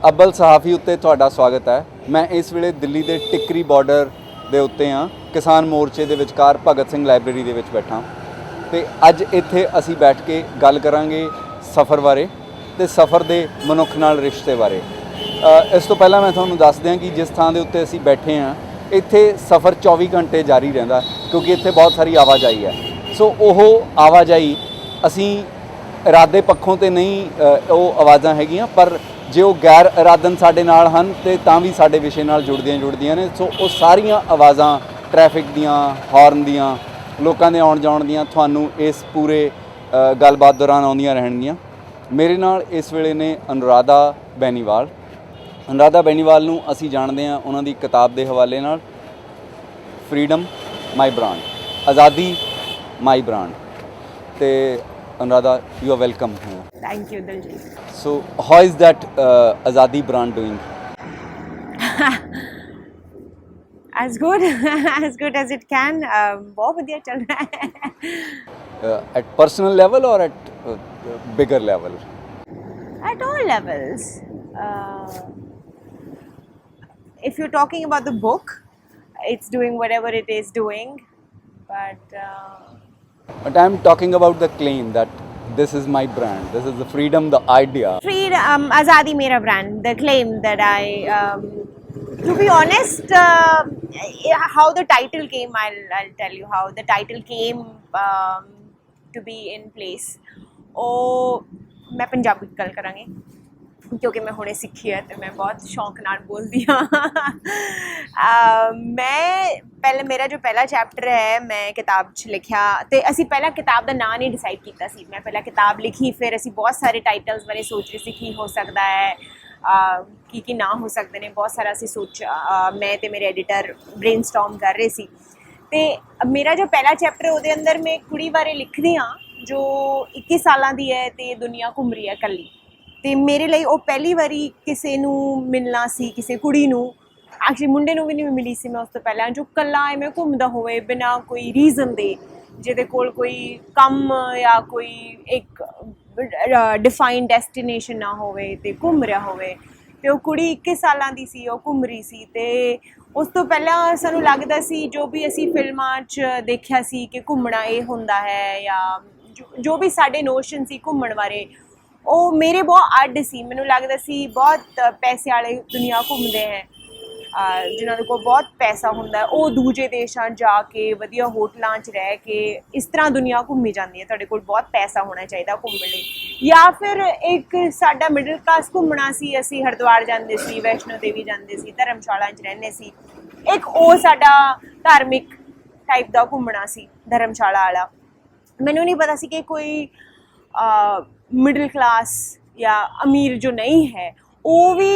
ਅੱਬਲ ਸਹਾਫੀ ਉੱਤੇ ਤੁਹਾਡਾ ਸਵਾਗਤ ਹੈ। ਮੈਂ ਇਸ ਵੇਲੇ ਦਿੱਲੀ ਦੇ ਟਿੱਕਰੀ ਬਾਰਡਰ ਦੇ ਉੱਤੇ ਹਾਂ, ਕਿਸਾਨ ਮੋਰਚੇ ਦੇ ਵਿਚਕਾਰ ਭਗਤ ਸਿੰਘ ਲਾਇਬ੍ਰੇਰੀ ਦੇ ਵਿੱਚ ਬੈਠਾ ਤੇ ਅੱਜ ਇੱਥੇ ਅਸੀਂ ਬੈਠ ਕੇ ਗੱਲ ਕਰਾਂਗੇ ਸਫ਼ਰ ਬਾਰੇ ਤੇ ਸਫ਼ਰ ਦੇ ਮਨੁੱਖ ਨਾਲ ਰਿਸ਼ਤੇ ਬਾਰੇ। ਇਸ ਤੋਂ ਪਹਿਲਾਂ ਮੈਂ ਤੁਹਾਨੂੰ ਦੱਸ ਦਿਆਂ ਕਿ ਜਿਸ ਥਾਂ ਦੇ ਉੱਤੇ ਅਸੀਂ ਬੈਠੇ ਹਾਂ ਇੱਥੇ ਸਫ਼ਰ 24 ਘੰਟੇ ਜਾਰੀ ਰਹਿੰਦਾ ਕਿਉਂਕਿ ਇੱਥੇ ਬਹੁਤ ਸਾਰੀ ਆਵਾਜਾਈ ਹੈ। ਸੋ ਉਹ ਆਵਾਜਾਈ ਅਸੀਂ ਇਰਾਦੇ ਪੱਖੋਂ ਤੇ ਨਹੀਂ ਉਹ ਆਵਾਜ਼ਾਂ ਹੈਗੀਆਂ, ਪਰ ਜੇ ਉਹ ਗੈਰ ਇਰਾਦਨ ਸਾਡੇ ਨਾਲ ਹਨ ਤੇ ਤਾਂ ਵੀ ਸਾਡੇ ਵਿਸ਼ੇ ਨਾਲ ਜੁੜਦੀਆਂ ਨੇ। ਸੋ ਉਹ ਸਾਰੀਆਂ ਆਵਾਜ਼ਾਂ ਟ੍ਰੈਫਿਕ ਦੀਆਂ, ਹਾਰਨ ਦੀਆਂ, ਲੋਕਾਂ ਦੇ ਆਉਣ ਜਾਣ ਦੀਆਂ ਤੁਹਾਨੂੰ ਇਸ ਪੂਰੇ ਗੱਲਬਾਤ ਦੌਰਾਨ ਆਉਂਦੀਆਂ ਰਹਿਣਗੀਆਂ। ਮੇਰੇ ਨਾਲ ਇਸ ਵੇਲੇ ਨੇ ਅਨੁਰਾਧਾ ਬੈਨੀਵਾਲ। ਅਨੁਰਾਧਾ ਬੈਨੀਵਾਲ ਨੂੰ ਅਸੀਂ ਜਾਣਦੇ ਹਾਂ ਉਹਨਾਂ ਦੀ ਕਿਤਾਬ ਦੇ ਹਵਾਲੇ ਨਾਲ, ਫਰੀडम ਮਾਈ ਬ੍ਰਾਂਡ, ਆਜ਼ਾਦੀ ਮਾਈ ਬ੍ਰਾਂਡ। ਤੇ Anuradha, you are welcome here. Thank you, Diljit. So, how is that Azadi brand doing? As good as good as it can. बहुत बढ़िया चल रहा है. At personal level or at bigger level? At all levels. If you're talking about the book, it's doing whatever it is doing, but. But I'm talking about the claim that this is my brand, this is the freedom, the idea. Azadi Mera brand, the claim that to be honest, how the title came, I'll tell you how the title came to be in place. Oh, मैं पंजाबी गल करांगी क्योंकि मैं हुणे सिੱਖੀ है तो मैं बहुत शौक नाल बोलदी हाँ। मैं पहले मेरा जो पहला चैप्टर है मैं किताब 'ਚ लिखिया तो असी पहला किताब का नाम नहीं डिसाइड किया सी। मैं पहला किताब लिखी, फिर असी बहुत सारे टाइटल्स बारे सोच रहे सी की हो सकता है की ना हो सकते हैं। बहुत सारा असी सोच मैं तो मेरे एडिटर ब्रेनस्टॉर्म कर रहे सी। तो मेरा जो पहला चैप्टर ਉਹਦੇ अंदर मैं कुड़ी बारे लिखदी हाँ जो 21 ਸਾਲਾਂ ਦੀ है तो दुनिया घूम रही है कल्ली। ਤੇ ਮੇਰੇ ਲਈ ਉਹ ਪਹਿਲੀ ਵਾਰੀ ਕਿਸੇ ਨੂੰ ਮਿਲਣਾ ਸੀ, ਕਿਸੇ ਕੁੜੀ ਨੂੰ, ਐਕਚੁਅਲੀ ਮੁੰਡੇ ਨੂੰ ਵੀ ਨਹੀਂ ਮਿਲੀ ਸੀ ਮੈਂ ਉਸ ਤੋਂ ਪਹਿਲਾਂ, ਜੋ ਇਕੱਲਾ ਐਵੇਂ ਘੁੰਮਦਾ ਹੋਵੇ ਬਿਨਾਂ ਕੋਈ ਰੀਜ਼ਨ ਦੇ, ਜਿਹਦੇ ਕੋਲ ਕੋਈ ਕੰਮ ਜਾਂ ਕੋਈ ਇੱਕ ਡਿਫਾਈਨਡ ਡੈਸਟੀਨੇਸ਼ਨ ਨਾ ਹੋਵੇ ਤੇ ਘੁੰਮ ਰਿਹਾ ਹੋਵੇ। ਅਤੇ ਉਹ ਕੁੜੀ 21 ਸਾਲਾਂ ਦੀ ਸੀ, ਉਹ ਘੁੰਮ ਰਹੀ ਸੀ। ਅਤੇ ਉਸ ਤੋਂ ਪਹਿਲਾਂ ਸਾਨੂੰ ਲੱਗਦਾ ਸੀ ਜੋ ਵੀ ਅਸੀਂ ਫਿਲਮਾਂ 'ਚ ਦੇਖਿਆ ਸੀ ਕਿ ਘੁੰਮਣਾ ਇਹ ਹੁੰਦਾ ਹੈ ਜਾਂ ਜੋ ਵੀ ਸਾਡੇ ਨੋਸ਼ਨ ਸੀ ਘੁੰਮਣ ਬਾਰੇ, ਉਹ ਮੇਰੇ ਬਹੁਤ ਅੱਡ ਸੀ। ਮੈਨੂੰ ਲੱਗਦਾ ਸੀ ਬਹੁਤ ਪੈਸੇ ਵਾਲੇ ਦੁਨੀਆ ਘੁੰਮਦੇ ਹੈ, ਜਿਨ੍ਹਾਂ ਦੇ ਕੋਲ ਬਹੁਤ ਪੈਸਾ ਹੁੰਦਾ, ਉਹ ਦੂਜੇ ਦੇਸ਼ਾਂ ਜਾ ਕੇ ਵਧੀਆ ਹੋਟਲਾਂ 'ਚ ਰਹਿ ਕੇ ਇਸ ਤਰ੍ਹਾਂ ਦੁਨੀਆ ਘੁੰਮੀ ਜਾਂਦੀ ਹੈ। ਤੁਹਾਡੇ ਕੋਲ ਬਹੁਤ ਪੈਸਾ ਹੋਣਾ ਚਾਹੀਦਾ ਘੁੰਮਣ ਲਈ। ਜਾਂ ਫਿਰ ਇੱਕ ਸਾਡਾ ਮਿਡਲ ਕਲਾਸ ਘੁੰਮਣਾ ਸੀ, ਅਸੀਂ ਹਰਿਦੁਆਰ ਜਾਂਦੇ ਸੀ, ਵੈਸ਼ਨੋ ਦੇਵੀ ਜਾਂਦੇ ਸੀ, ਧਰਮਸ਼ਾਲਾ 'ਚ ਰਹਿੰਦੇ ਸੀ। ਇੱਕ ਉਹ ਸਾਡਾ ਧਾਰਮਿਕ ਟਾਈਪ ਦਾ ਘੁੰਮਣਾ ਸੀ, ਧਰਮਸ਼ਾਲਾ ਵਾਲਾ। ਮੈਨੂੰ ਨਹੀਂ ਪਤਾ ਸੀ ਕਿ ਕੋਈ मिडिल क्लास या अमीर जो नहीं है वो भी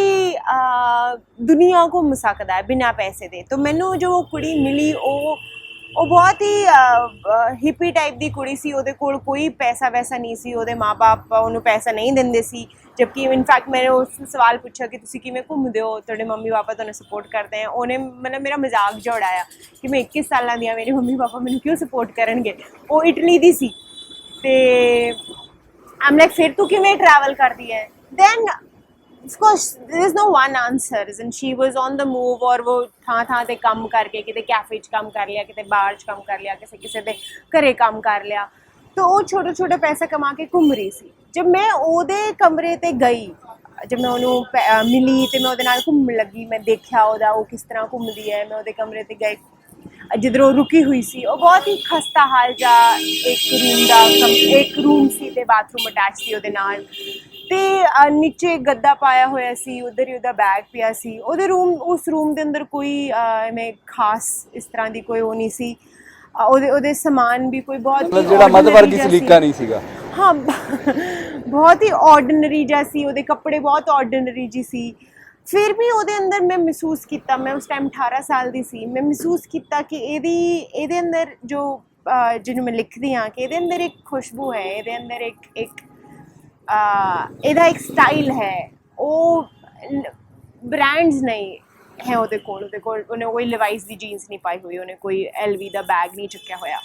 दुनिया घूम सकता है बिना पैसे दे। तो मैनू जो कुड़ी मिली वो बहुत ही हिपी टाइप की कुड़ी सी। ਉਹਦੇ ਕੋਲ कोई पैसा वैसा नहीं सी, ਉਹਦੇ माँ बाप ਉਹਨੂੰ पैसा नहीं ਦਿੰਦੇ ਸੀ। जबकि इनफैक्ट मैंने उस सवाल पूछा कि तुसी किवें घूमदे हो, ਤੁਹਾਡੇ ਮੰਮੀ ਪਾਪਾ ਤੁਹਾਨੂੰ ਸਪੋਰਟ ਕਰਦੇ ਆ। ਉਹਨੇ ਮਤਲਬ ਮੇਰਾ ਮਜ਼ਾਕ ਜਿਹਾ ਉਡਾਇਆ ਕਿ ਮੈਂ 21 ਸਾਲਾਂ ਦੀ ਆ, ਮੇਰੇ ਮੰਮੀ ਪਾਪਾ ਮੈਨੂੰ ਕਿਉਂ ਸਪੋਰਟ ਕਰਨਗੇ। ਉਹ ਇਟਲੀ ਦੀ ਸੀ ਤੇ I'm like, फिर तू किवें ट्रैवल करती है? Then of course there is no one answer, and she was on the move, और वो ਥਾਂ ਤੇ ਕੰਮ ਕਰਕੇ, ਕਿਤੇ ਕੈਫੇ 'ਚ ਕੰਮ ਕਰ ਲਿਆ, ਕਿਤੇ ਬਾਰ 'ਚ ਕੰਮ ਕਰ ਲਿਆ, ਕਿਸੇ ਦੇ ਘਰੇ ਕੰਮ ਕਰ ਲਿਆ। तो ਉਹ ਛੋਟਾ ਪੈਸਾ ਕਮਾ ਕੇ ਘੁੰਮ ਰਹੀ ਸੀ। ਜਦ ਮੈਂ ਉਹਦੇ ਕਮਰੇ 'ਤੇ ਗਈ, ਜਦ ਮੈਂ ਉਹਨੂੰ ਮਿਲੀ ਅਤੇ ਮੈਂ ਉਹਦੇ ਨਾਲ ਘੁੰਮਣ ਲੱਗੀ, ਮੈਂ ਦੇਖਿਆ ਉਹਦਾ ਉਹ ਕਿਸ ਤਰ੍ਹਾਂ ਘੁੰਮਦੀ ਹੈ। ਮੈਂ ਉਹਦੇ ਕਮਰੇ 'ਤੇ ਗਈ ਜਿੱਧਰ ਉਹ ਰੁਕੀ ਹੋਈ ਸੀ। ਉਹ ਬਹੁਤ ਹੀ ਖਸਤਾ ਹਾਲ ਜਿਹਾ ਇੱਕ ਰੂਮ ਸੀ ਅਤੇ ਬਾਥਰੂਮ ਅਟੈਚ ਸੀ ਉਹਦੇ ਨਾਲ, ਅਤੇ ਨੀਚੇ ਗੱਦਾ ਪਾਇਆ ਹੋਇਆ ਸੀ, ਉੱਧਰ ਹੀ ਉਹਦਾ ਬੈਗ ਪਿਆ ਸੀ। ਉਸ ਰੂਮ ਦੇ ਅੰਦਰ ਕੋਈ ਐਵੇਂ ਖਾਸ ਇਸ ਤਰ੍ਹਾਂ ਦੀ ਕੋਈ ਉਹ ਨਹੀਂ ਸੀ। ਉਹਦੇ ਸਮਾਨ ਵੀ ਕੋਈ ਬਹੁਤ ਜਿਹੜਾ ਮੱਧਵਰਗੀ ਸਲੀਕਾ ਨਹੀਂ ਸੀਗਾ। ਹਾਂ, ਬਹੁਤ ਹੀ ਆਰਡੀਨਰੀ ਜਿਹਾ ਸੀ। ਉਹਦੇ ਕੱਪੜੇ ਬਹੁਤ ਆਰਡੀਨਰੀ ਜਿਹੀ ਸੀ। ਫਿਰ ਵੀ ਉਹਦੇ ਅੰਦਰ ਮੈਂ ਮਹਿਸੂਸ ਕੀਤਾ, ਮੈਂ ਉਸ ਟਾਈਮ 18 ਸਾਲ ਦੀ ਸੀ, ਮੈਂ ਮਹਿਸੂਸ ਕੀਤਾ ਕਿ ਇਹਦੇ ਅੰਦਰ ਜੋ ਜਿਹਨੂੰ ਮੈਂ ਲਿਖਦੀ ਹਾਂ ਕਿ ਇਹਦੇ ਅੰਦਰ ਇੱਕ ਖੁਸ਼ਬੂ ਹੈ, ਇਹਦੇ ਅੰਦਰ ਇਹਦਾ ਇੱਕ ਸਟਾਈਲ ਹੈ। ਉਹ ਬ੍ਰਾਂਡਸ ਨਹੀਂ ਹੈ ਉਹਦੇ ਕੋਲ ਉਹਨੇ ਕੋਈ ਲਿਵਾਈਸ ਦੀ ਜੀਨਸ ਨਹੀਂ ਪਾਈ ਹੋਈ, ਉਹਨੇ ਕੋਈ LV ਦਾ ਬੈਗ ਨਹੀਂ ਚੁੱਕਿਆ ਹੋਇਆ।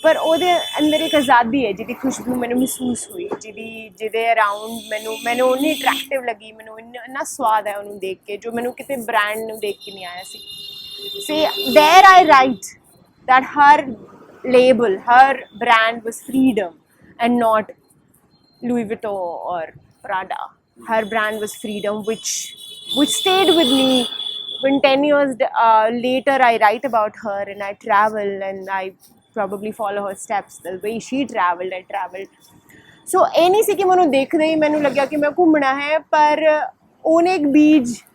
ਪਰ ਉਹਦੇ ਅੰਦਰ ਇੱਕ ਆਜ਼ਾਦੀ ਹੈ ਜਿਹਦੀ ਖੁਸ਼ਬੂ ਮੈਨੂੰ ਮਹਿਸੂਸ ਹੋਈ, ਜਿਹਦੇ ਅਰਾਊਂਡ ਮੈਨੂੰ ਉਨੀ ਅਟਰੈਕਟਿਵ ਲੱਗੀ, ਮੈਨੂੰ ਇੰਨਾ ਸਵਾਦ ਹੈ ਉਹਨੂੰ ਦੇਖ ਕੇ, ਜੋ ਮੈਨੂੰ ਕਿਤੇ ਬ੍ਰਾਂਡ ਨੂੰ ਦੇਖ ਕੇ ਨਹੀਂ ਆਇਆ ਸੀ। See, there I write that her label, her brand was freedom and not Louis Vuitton or Prada. Her brand was freedom, which stayed with me. When 10 years later I write about her and I travel and I probably follow her steps, the way she traveled, I traveled. So ਇਹ ਨਹੀਂ ਸੀ ਕਿ ਮੈਨੂੰ ਦੇਖਦੇ ਹੀ ਮੈਨੂੰ ਲੱਗਿਆ ਕਿ ਮੈਂ ਘੁੰਮਣਾ ਹੈ, ਪਰ ਉਹਨੇ ਇੱਕ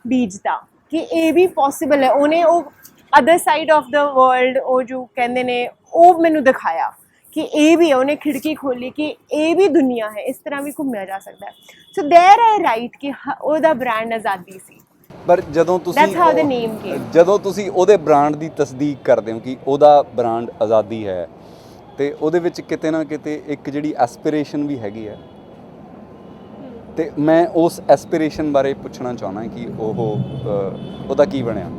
ਬੀਜਤਾ ਕਿ ਇਹ ਵੀ ਪੋਸੀਬਲ ਹੈ। ਉਹਨੇ ਉਹ other side of the world, ਉਹ ਜੋ ਕਹਿੰਦੇ ਨੇ, ਉਹ ਮੈਨੂੰ ਦਿਖਾਇਆ ਕਿ ਇਹ ਵੀ ਹੈ। ਉਹਨੇ ਖਿੜਕੀ ਖੋਲੀ ਕਿ ਇਹ ਵੀ ਦੁਨੀਆ ਹੈ, ਇਸ ਤਰ੍ਹਾਂ ਵੀ ਘੁੰਮਿਆ ਜਾ ਸਕਦਾ ਹੈ। ਸੋ ਦੇਅਰ ਆਈ ਰਾਈਟ ਕਿ ਉਹਦਾ ਬ੍ਰਾਂਡ ਆਜ਼ਾਦੀ ਸੀ। ਪਰ ਜਦੋਂ That's how the name came. ਜਦੋਂ ਤੁਸੀਂ ਉਹਦੇ ਬ੍ਰਾਂਡ ਦੀ ਤਸਦੀਕ ਕਰਦੇ ਹੋ ਕਿ ਉਹਦਾ ਬ੍ਰਾਂਡ ਆਜ਼ਾਦੀ ਹੈ, ਤੇ ਉਹਦੇ ਵਿੱਚ ਕਿਤੇ ਨਾ ਕਿਤੇ ਇੱਕ ਜਿਹੜੀ ਐਸਪੀਰੇਸ਼ਨ ਵੀ ਹੈਗੀ ਹੈ, ਤੇ ਮੈਂ ਉਸ ਐਸਪੀਰੇਸ਼ਨ ਬਾਰੇ ਪੁੱਛਣਾ ਚਾਹੁੰਦਾ ਕਿ ਉਹਦਾ ਕੀ ਬਣਿਆ।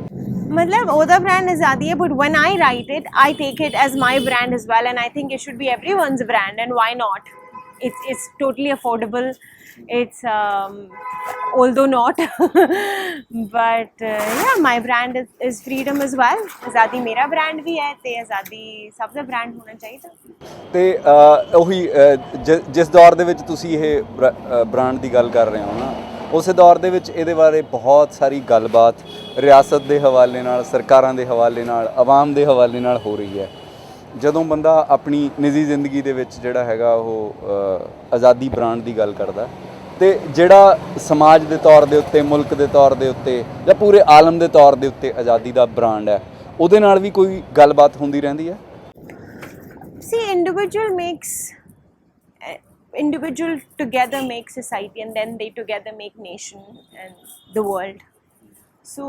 मतलब ਉਹਦਾ brand ਆਜ਼ਾਦੀ ਹੈ, but when I write it, I take it as my brand as well, and I think it should be everyone's brand, and why not? It's totally affordable. It's although not, but yeah, my brand is freedom as well. ਆਜ਼ਾਦੀ ਮੇਰਾ brand ਵੀ ਹੈ, ਤੇ ਆਜ਼ਾਦੀ ਸਭ ਦਾ brand ਹੋਣਾ ਚਾਹੀਦਾ। ਤੇ ਉਹੀ ਜਿਸ ਦੌਰ ਦੇ ਵਿੱਚ ਤੁਸੀਂ ਇਹ ਬ੍ਰਾਂਡ ਦੀ ਗੱਲ ਕਰ ਰਹੇ ਹੋ ਨਾ, ਉਸੇ ਦੌਰ ਦੇ ਵਿੱਚ ਇਹਦੇ ਬਾਰੇ ਬਹੁਤ ਸਾਰੀ ਗੱਲਬਾਤ ਰਿਆਸਤ ਦੇ ਹਵਾਲੇ ਨਾਲ, ਸਰਕਾਰਾਂ ਦੇ ਹਵਾਲੇ ਨਾਲ, ਆਵਾਮ ਦੇ ਹਵਾਲੇ ਨਾਲ ਹੋ ਰਹੀ ਹੈ। ਜਦੋਂ ਬੰਦਾ ਆਪਣੀ ਨਿੱਜੀ ਜ਼ਿੰਦਗੀ ਦੇ ਵਿੱਚ ਜਿਹੜਾ ਹੈਗਾ ਉਹ ਆਜ਼ਾਦੀ ਬ੍ਰਾਂਡ ਦੀ ਗੱਲ ਕਰਦਾ, ਤੇ ਜਿਹੜਾ ਸਮਾਜ ਦੇ ਤੌਰ ਦੇ ਉੱਤੇ, ਮੁਲਕ ਦੇ ਤੌਰ ਦੇ ਉੱਤੇ, ਜਾਂ ਪੂਰੇ ਆਲਮ ਦੇ ਤੌਰ ਦੇ ਉੱਤੇ ਆਜ਼ਾਦੀ ਦਾ ਬ੍ਰਾਂਡ ਹੈ, ਉਹਦੇ ਨਾਲ ਵੀ ਕੋਈ ਗੱਲਬਾਤ ਹੁੰਦੀ ਰਹਿੰਦੀ ਹੈ। See, individual together make society, and then they together make nation and the world. So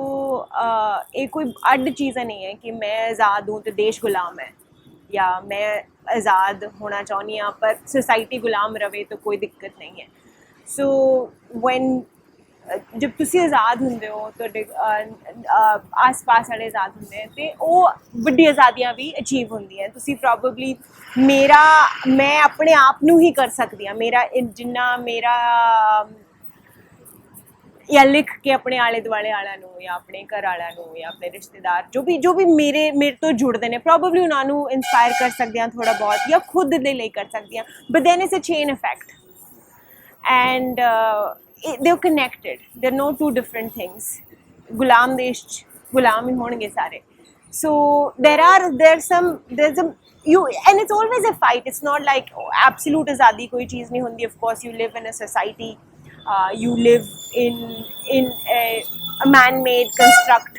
ਇਹ ਕੋਈ ਅੱਡ ਚੀਜ਼ ਨਹੀਂ ਹੈ ਕਿ ਮੈਂ ਆਜ਼ਾਦ ਹੂੰ ਤੇ ਦੇਸ਼ ਗੁਲਾਮ ਹੈ, ਜਾਂ ਮੈਂ ਆਜ਼ਾਦ ਹੋਣਾ ਚਾਹੁੰਦੀ ਹਾਂ ਪਰ सोसाइटी गुलाम रवे तो कोई दिक्कत नहीं है। So when जब ਤੁਸੀਂ ਆਜ਼ਾਦ ਹੁੰਦੇ ਹੋ, ਤੁਹਾਡੇ ਆਸ-ਪਾਸ ਵਾਲੇ ਆਜ਼ਾਦ ਹੁੰਦੇ ਹਨ, ਤੇ ਉਹ ਵੱਡੀ ਆਜ਼ਾਦੀਆਂ ਵੀ ਅਚੀਵ ਹੁੰਦੀਆਂ। ਤੁਸੀਂ ਪ੍ਰੋਬੇਬਲੀ ਮੈਂ ਆਪਣੇ ਆਪ ਨੂੰ ਹੀ ਕਰ ਸਕਦੀ ਹਾਂ, ਜਿੰਨਾ ਮੇਰਾ ਜਾਂ ਲਿਖ ਕੇ ਆਪਣੇ ਆਲੇ ਦੁਆਲੇ ਵਾਲਿਆਂ ਨੂੰ, ਜਾਂ ਆਪਣੇ ਘਰ ਵਾਲਿਆਂ ਨੂੰ, ਜਾਂ ਆਪਣੇ ਰਿਸ਼ਤੇਦਾਰ ਜੋ ਵੀ ਮੇਰੇ ਤੋਂ ਜੁੜਦੇ ਨੇ, ਪ੍ਰੋਬੇਬਲੀ ਉਹਨਾਂ ਨੂੰ ਇਨਸਪਾਇਰ ਕਰ ਸਕਦੇ ਹਾਂ ਥੋੜ੍ਹਾ ਬਹੁਤ, ਜਾਂ ਖੁਦ ਦੇ ਲਈ ਕਰ ਸਕਦੀ ਹਾਂ। But then it's a chain effect, and they're connected. They're no two different things. Gulam desh gulam hi honge sare. So there's some you, and it's always a fight. It's not like absolute azadi koi cheez nahi hundi. Of course you live in a society, you live in a man-made construct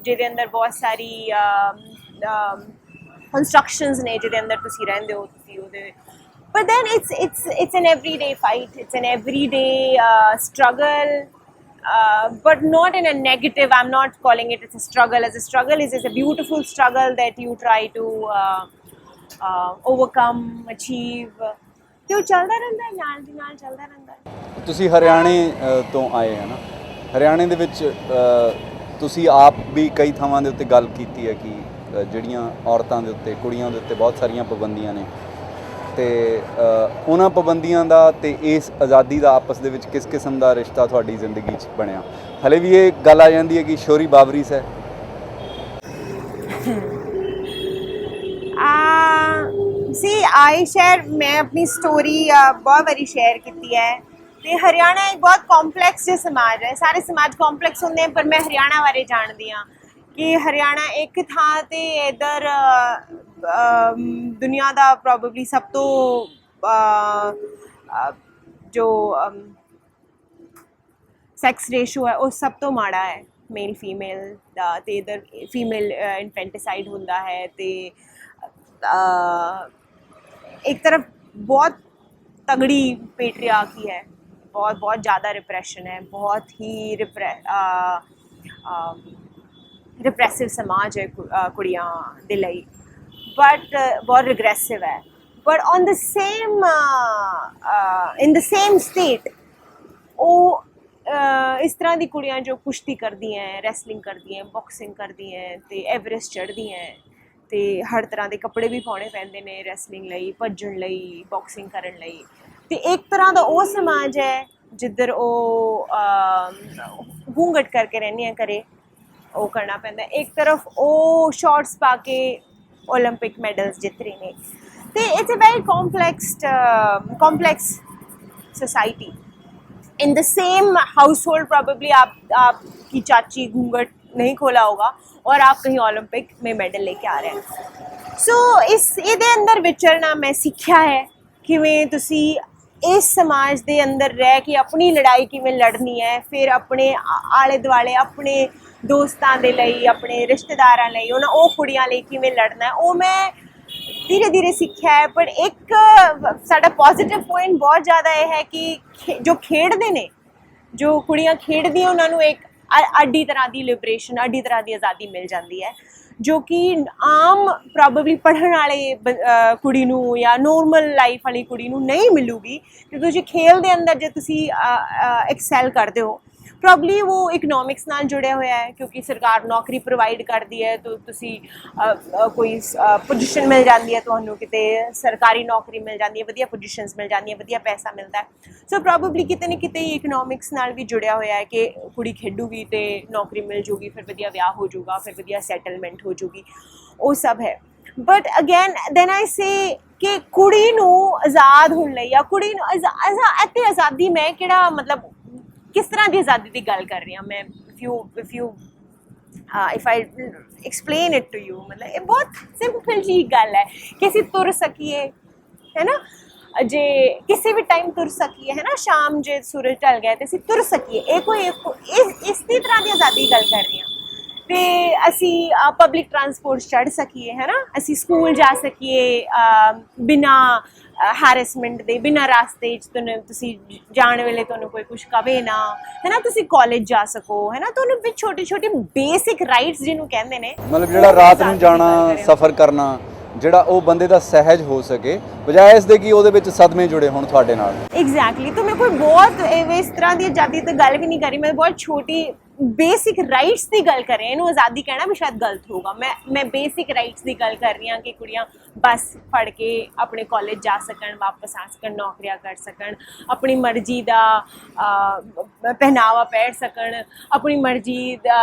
ਜਿਹਦੇ ਅੰਦਰ ਬਹੁਤ ਸਾਰੀ constructions ਨੇ, ਜਿਹਦੇ ਅੰਦਰ ਤੁਸੀਂ ਰਹਿੰਦੇ ਹੋ, ਤੁਸੀਂ ਉਹਦੇ। But then it's an everyday fight. It's an everyday struggle, but not in a negative. I'm not calling it as a struggle. As a struggle is a beautiful struggle that you try to overcome, achieve. ਤੇ ਉਹ ਚੱਲਦਾ ਰਹਿੰਦਾ ਹੈ, ਨਾਲ ਦੀ ਨਾਲ ਚੱਲਦਾ ਰਹਿੰਦਾ ਹੈ। ਤੁਸੀਂ ਹਰਿਆਣੇ ਤੋਂ ਆਏ ਹੈ ਨਾ, ਹਰਿਆਣੇ ਦੇ ਵਿੱਚ ਤੁਸੀਂ ਆਪ ਵੀ ਕਈ ਥਾਵਾਂ ਦੇ ਉੱਤੇ ਗੱਲ ਕੀਤੀ ਹੈ ਕਿ ਜਿਹੜੀਆਂ ਔਰਤਾਂ ਦੇ ਉੱਤੇ, ਕੁੜੀਆਂ ਦੇ ਉੱਤੇ ਬਹੁਤ ਸਾਰੀਆਂ ਪਾਬੰਦੀਆਂ ਨੇ, ਤੇ ਉਹਨਾਂ ਪਾਬੰਦੀਆਂ ਦਾ ਤੇ ਇਸ ਆਜ਼ਾਦੀ ਦਾ ਆਪਸ ਦੇ ਵਿੱਚ ਕਿਸ ਕਿਸਮ ਦਾ ਰਿਸ਼ਤਾ ਤੁਹਾਡੀ ਜ਼ਿੰਦਗੀ 'ਚ ਬਣਿਆ। ਹਲੇ ਵੀ ਇਹ ਗੱਲ ਆ ਜਾਂਦੀ ਹੈ ਕਿ ਸ਼ੋਰੀ ਬਾਬਰੀ ਸੇ ਮੈਂ ਆਪਣੀ ਸਟੋਰੀ ਬਹੁਤ ਵਾਰੀ ਸ਼ੇਅਰ ਕੀਤੀ ਹੈ। ਤੇ ਹਰਿਆਣਾ ਇੱਕ ਬਹੁਤ ਕੰਪਲੈਕਸ ਜਿਹਾ ਸਮਾਜ ਹੈ। ਸਾਰੇ ਸਮਾਜ ਕੰਪਲੈਕਸ ਹੁੰਦੇ ਪਰ ਮੈਂ ਹਰਿਆਣਾ ਬਾਰੇ ਜਾਣਦੀ ਹਾਂ ਕਿ ਹਰਿਆਣਾ ਇੱਕ ਥਾਂ ਤੇ ਇੱਧਰ ਦੁਨੀਆ ਦਾ ਪ੍ਰੋਬੇਬਲੀ ਸਭ ਤੋਂ ਜੋ ਸੈਕਸ ਰੇਸ਼ੋ ਹੈ ਉਹ ਸਭ ਤੋਂ ਮਾੜਾ ਹੈ ਮੇਲ ਫੀਮੇਲ ਦਾ, ਤੇ ਇੱਧਰ ਫੀਮੇਲ ਇਨਫੈਂਟੀਸਾਈਡ ਹੁੰਦਾ ਹੈ। ਤੇ ਇੱਕ ਤਰਫ ਬਹੁਤ ਤਗੜੀ ਪੇਟਰੀਆਰਕੀ ਹੈ, ਬਹੁਤ ਜ਼ਿਆਦਾ ਰਿਪਰੈਸ਼ਨ ਹੈ, ਬਹੁਤ ਹੀ ਰਿਪਰੈਸਿਵ ਸਮਾਜ ਹੈ ਕੁੜੀਆਂ ਦੇ ਲਈ, ਬਟ ਬਹੁਤ ਰਿਗਰੈਸਿਵ ਹੈ। But on the same in the same state ਉਹ ਇਸ ਤਰ੍ਹਾਂ ਦੀ ਕੁੜੀਆਂ ਜੋ ਕੁਸ਼ਤੀ ਕਰਦੀਆਂ, ਰੈਸਲਿੰਗ ਕਰਦੀਆਂ, ਬਾਕਸਿੰਗ ਕਰਦੀਆਂ, ਤੇ ਐਵਰੈਸਟ ਚੜ੍ਹਦੀਆਂ, ਤੇ ਹਰ ਤਰ੍ਹਾਂ ਦੇ ਕੱਪੜੇ ਵੀ ਪਾਉਣੇ ਪੈਂਦੇ ਨੇ ਰੈਸਲਿੰਗ ਲਈ, ਭੱਜਣ ਲਈ, ਬਾਕਸਿੰਗ ਕਰਨ ਲਈ। ਤੇ ਇੱਕ ਤਰ੍ਹਾਂ ਦਾ ਉਹ ਸਮਾਜ ਹੈ ਜਿੱਧਰ ਉਹ ਘੂੰਘਟ ਕਰਕੇ ਰਹਿੰਦੀਆਂ ਘਰੇ, ਉਹ ਕਰਨਾ ਪੈਂਦਾ। ਇੱਕ ਤਰਫ ਉਹ ਸ਼ਾਰਟਸ ਪਾ ਕੇ ਓਲੰਪਿਕ ਮੈਡਲਸ ਜਿੱਤ ਰਹੇ ਨੇ। ਤੇ it's a very complex society. In the same household probably आपकी चाची घूंघट नहीं खोला होगा और आप कहीं ओलंपिक में मेडल लेके आ रहे हैं। सो इस ਇਹਦੇ ਅੰਦਰ ਵਿਚਰਨਾ ਮੈਂ ਸਿੱਖਿਆ ਹੈ ਕਿਵੇਂ ਤੁਸੀਂ ਇਸ ਸਮਾਜ ਦੇ ਅੰਦਰ ਰਹਿ ਕੇ ਆਪਣੀ ਲੜਾਈ ਕਿਵੇਂ ਲੜਨੀ ਹੈ, ਫਿਰ ਆਪਣੇ ਆਲੇ ਦੁਆਲੇ ਆਪਣੇ ਦੋਸਤਾਂ ਦੇ ਲਈ, ਆਪਣੇ ਰਿਸ਼ਤੇਦਾਰਾਂ ਲਈ, ਉਹ ਕੁੜੀਆਂ ਲਈ ਕਿਵੇਂ ਲੜਨਾ ਹੈ, ਉਹ ਮੈਂ ਧੀਰੇ ਧੀਰੇ ਸਿੱਖਿਆ ਹੈ। ਪਰ ਇੱਕ ਸਾਡਾ ਪੋਜ਼ਿਟਿਵ ਪੁਆਇੰਟ ਬਹੁਤ ਜ਼ਿਆਦਾ ਇਹ ਹੈ ਕਿ ਜੋ ਖੇਡਦੇ ਨੇ, ਜੋ ਕੁੜੀਆਂ ਖੇਡਦੀਆਂ, ਉਹਨਾਂ ਨੂੰ ਇੱਕ ਅੱਡੀ ਤਰ੍ਹਾਂ ਦੀ ਲਿਬਰੇਸ਼ਨ, ਅੱਡੀ ਤਰ੍ਹਾਂ ਦੀ ਆਜ਼ਾਦੀ ਮਿਲ ਜਾਂਦੀ ਹੈ, ਜੋ ਕਿ ਆਮ ਪ੍ਰੋਬੇਬਲੀ ਪੜ੍ਹਨ ਵਾਲੇ ਕੁੜੀ ਨੂੰ ਜਾਂ ਨੋਰਮਲ ਲਾਈਫ ਵਾਲੀ ਕੁੜੀ ਨੂੰ ਨਹੀਂ ਮਿਲੂਗੀ। ਕਿਉਂਕਿ ਤੁਸੀਂ ਖੇਲ ਦੇ ਅੰਦਰ ਜੇ ਤੁਸੀਂ ਐਕਸੈਲ ਕਰਦੇ ਹੋ, ਪ੍ਰੋਬਲੀ ਉਹ ਇਕਨੋਮਿਕਸ ਨਾਲ ਜੁੜਿਆ ਹੋਇਆ ਹੈ, ਕਿਉਂਕਿ ਸਰਕਾਰ ਨੌਕਰੀ ਪ੍ਰੋਵਾਈਡ ਕਰਦੀ ਹੈ, ਤਾਂ ਤੁਸੀਂ ਕੋਈ ਪੋਜੀਸ਼ਨ ਮਿਲ ਜਾਂਦੀ ਹੈ, ਤੁਹਾਨੂੰ ਕਿਤੇ ਸਰਕਾਰੀ ਨੌਕਰੀ ਮਿਲ ਜਾਂਦੀ ਹੈ, ਵਧੀਆ ਪੋਜੀਸ਼ਨਸ ਮਿਲ ਜਾਂਦੀਆਂ, ਵਧੀਆ ਪੈਸਾ ਮਿਲਦਾ ਹੈ। ਸੋ ਪ੍ਰੋਬੇਬਲੀ ਕਿਤੇ ਨਾ ਕਿਤੇ ਇਕਨੋਮਿਕਸ ਨਾਲ ਵੀ ਜੁੜਿਆ ਹੋਇਆ ਹੈ ਕਿ ਕੁੜੀ ਖੇਡੂਗੀ ਤੇ ਨੌਕਰੀ ਮਿਲ ਜੂਗੀ, ਫਿਰ ਵਧੀਆ ਵਿਆਹ ਹੋ ਜਾਊਗਾ, ਫਿਰ ਵਧੀਆ ਸੈਟਲਮੈਂਟ ਹੋ ਜੂਗੀ, ਉਹ ਸਭ ਹੈ। ਬਟ ਅਗੇਨ ਦੈਨ ਆਈ ਸੇ ਕਿ ਕੁੜੀ ਨੂੰ ਆਜ਼ਾਦ ਹੋਣ ਲਈ, ਜਾਂ ਕੁੜੀ ਨੂੰ ਇੱਥੇ ਆਜ਼ਾਦੀ, ਮੈਂ ਕਿਹੜਾ ਮਤਲਬ ਕਿਸ ਤਰ੍ਹਾਂ ਦੀ ਆਜ਼ਾਦੀ ਦੀ ਗੱਲ ਕਰ ਰਹੀ ਹਾਂ ਮੈਂ, if I explain it to you, ਮਤਲਬ ਇਹ ਬਹੁਤ ਸਿੰਪਲ ਜੀ ਗੱਲ ਹੈ ਕਿ ਅਸੀਂ ਤੁਰ ਸਕੀਏ, ਹੈ ਨਾ, ਜੇ ਕਿਸੇ ਵੀ ਟਾਈਮ ਤੁਰ ਸਕੀਏ, ਹੈ ਨਾ, ਸ਼ਾਮ ਜੇ ਸੂਰਜ ਢਲ ਗਿਆ ਤੇ ਅਸੀਂ ਤੁਰ ਸਕੀਏ, ਇਹ ਕੋਈ ਇਸ ਦੀ ਤਰ੍ਹਾਂ ਦੀ ਆਜ਼ਾਦੀ ਗੱਲ ਕਰ ਰਹੀ ਹਾਂ। ਤੇ ਅਸੀਂ ਪਬਲਿਕ ਟਰਾਂਸਪੋਰਟ ਚੜ੍ਹ ਸਕੀਏ, ਹੈ ਨਾ, ਅਸੀਂ ਸਕੂਲ ਜਾ ਸਕੀਏ ਬਿਨਾਂ ਹੈਰੈਸਮੈਂਟ ਦੇ, ਬਿਨਾਂ ਰਾਸਤੇ 'ਚ ਤੁਸੀਂ ਜਾਣ ਵੇਲੇ ਤੁਹਾਨੂੰ ਕੋਈ ਕੁਛ ਕਵੇ ਨਾ, ਹੈ ਨਾ, ਤੁਸੀਂ ਕਾਲਜ ਜਾ ਸਕੋ, ਹੈ ਨਾ, ਤੁਹਾਨੂੰ ਵੀ ਛੋਟੇ ਛੋਟੇ ਬੇਸਿਕ ਰਾਈਟਸ ਜਿਹਨੂੰ ਕਹਿੰਦੇ ਨੇ, ਮਤਲਬ ਜਿਹੜਾ ਰਾਤ ਨੂੰ ਜਾਣਾ, ਸਫ਼ਰ ਕਰਨਾ, ਜਿਹੜਾ ਉਹ ਬੰਦੇ ਦਾ ਸਹਿਜ ਹੋ ਸਕੇ, ਬਜਾਏ ਇਸ ਦੇ ਕਿ ਉਹਦੇ ਵਿੱਚ ਸਦਮੇ ਜੁੜੇ ਹੋਣ ਤੁਹਾਡੇ ਨਾਲ। ਐਗਜ਼ੈਕਟਲੀ। ਤਾਂ ਮੈਂ ਕੋਈ ਬਹੁਤ ਇਸ ਤਰ੍ਹਾਂ ਦੀ ਆਜ਼ਾਦੀ ਤੇ ਗੱਲ ਵੀ ਨਹੀਂ ਕਰੀ, ਮੈਂ ਬਹੁਤ ਛੋਟੀ ਬੇਸਿਕ ਰਾਈਟਸ ਦੀ ਗੱਲ ਕਰ ਰਹੀ ਹਾਂ। ਇਹਨੂੰ ਆਜ਼ਾਦੀ ਕਹਿਣਾ ਵੀ ਸ਼ਾਇਦ ਗਲਤ ਹੋਊਗਾ। ਮੈਂ ਬੇਸਿਕ ਰਾਈਟਸ ਦੀ ਗੱਲ ਕਰ ਰਹੀ ਹਾਂ ਕਿ ਕੁੜੀਆਂ ਬੱਸ ਫੜ ਕੇ ਆਪਣੇ ਕਾਲਜ ਜਾ ਸਕਣ, ਵਾਪਸ ਆ ਸਕਣ, ਨੌਕਰੀਆਂ ਕਰ ਸਕਣ, ਆਪਣੀ ਮਰਜ਼ੀ ਦਾ ਪਹਿਨਾਵਾ ਪਹਿਨ ਸਕਣ, ਆਪਣੀ ਮਰਜ਼ੀ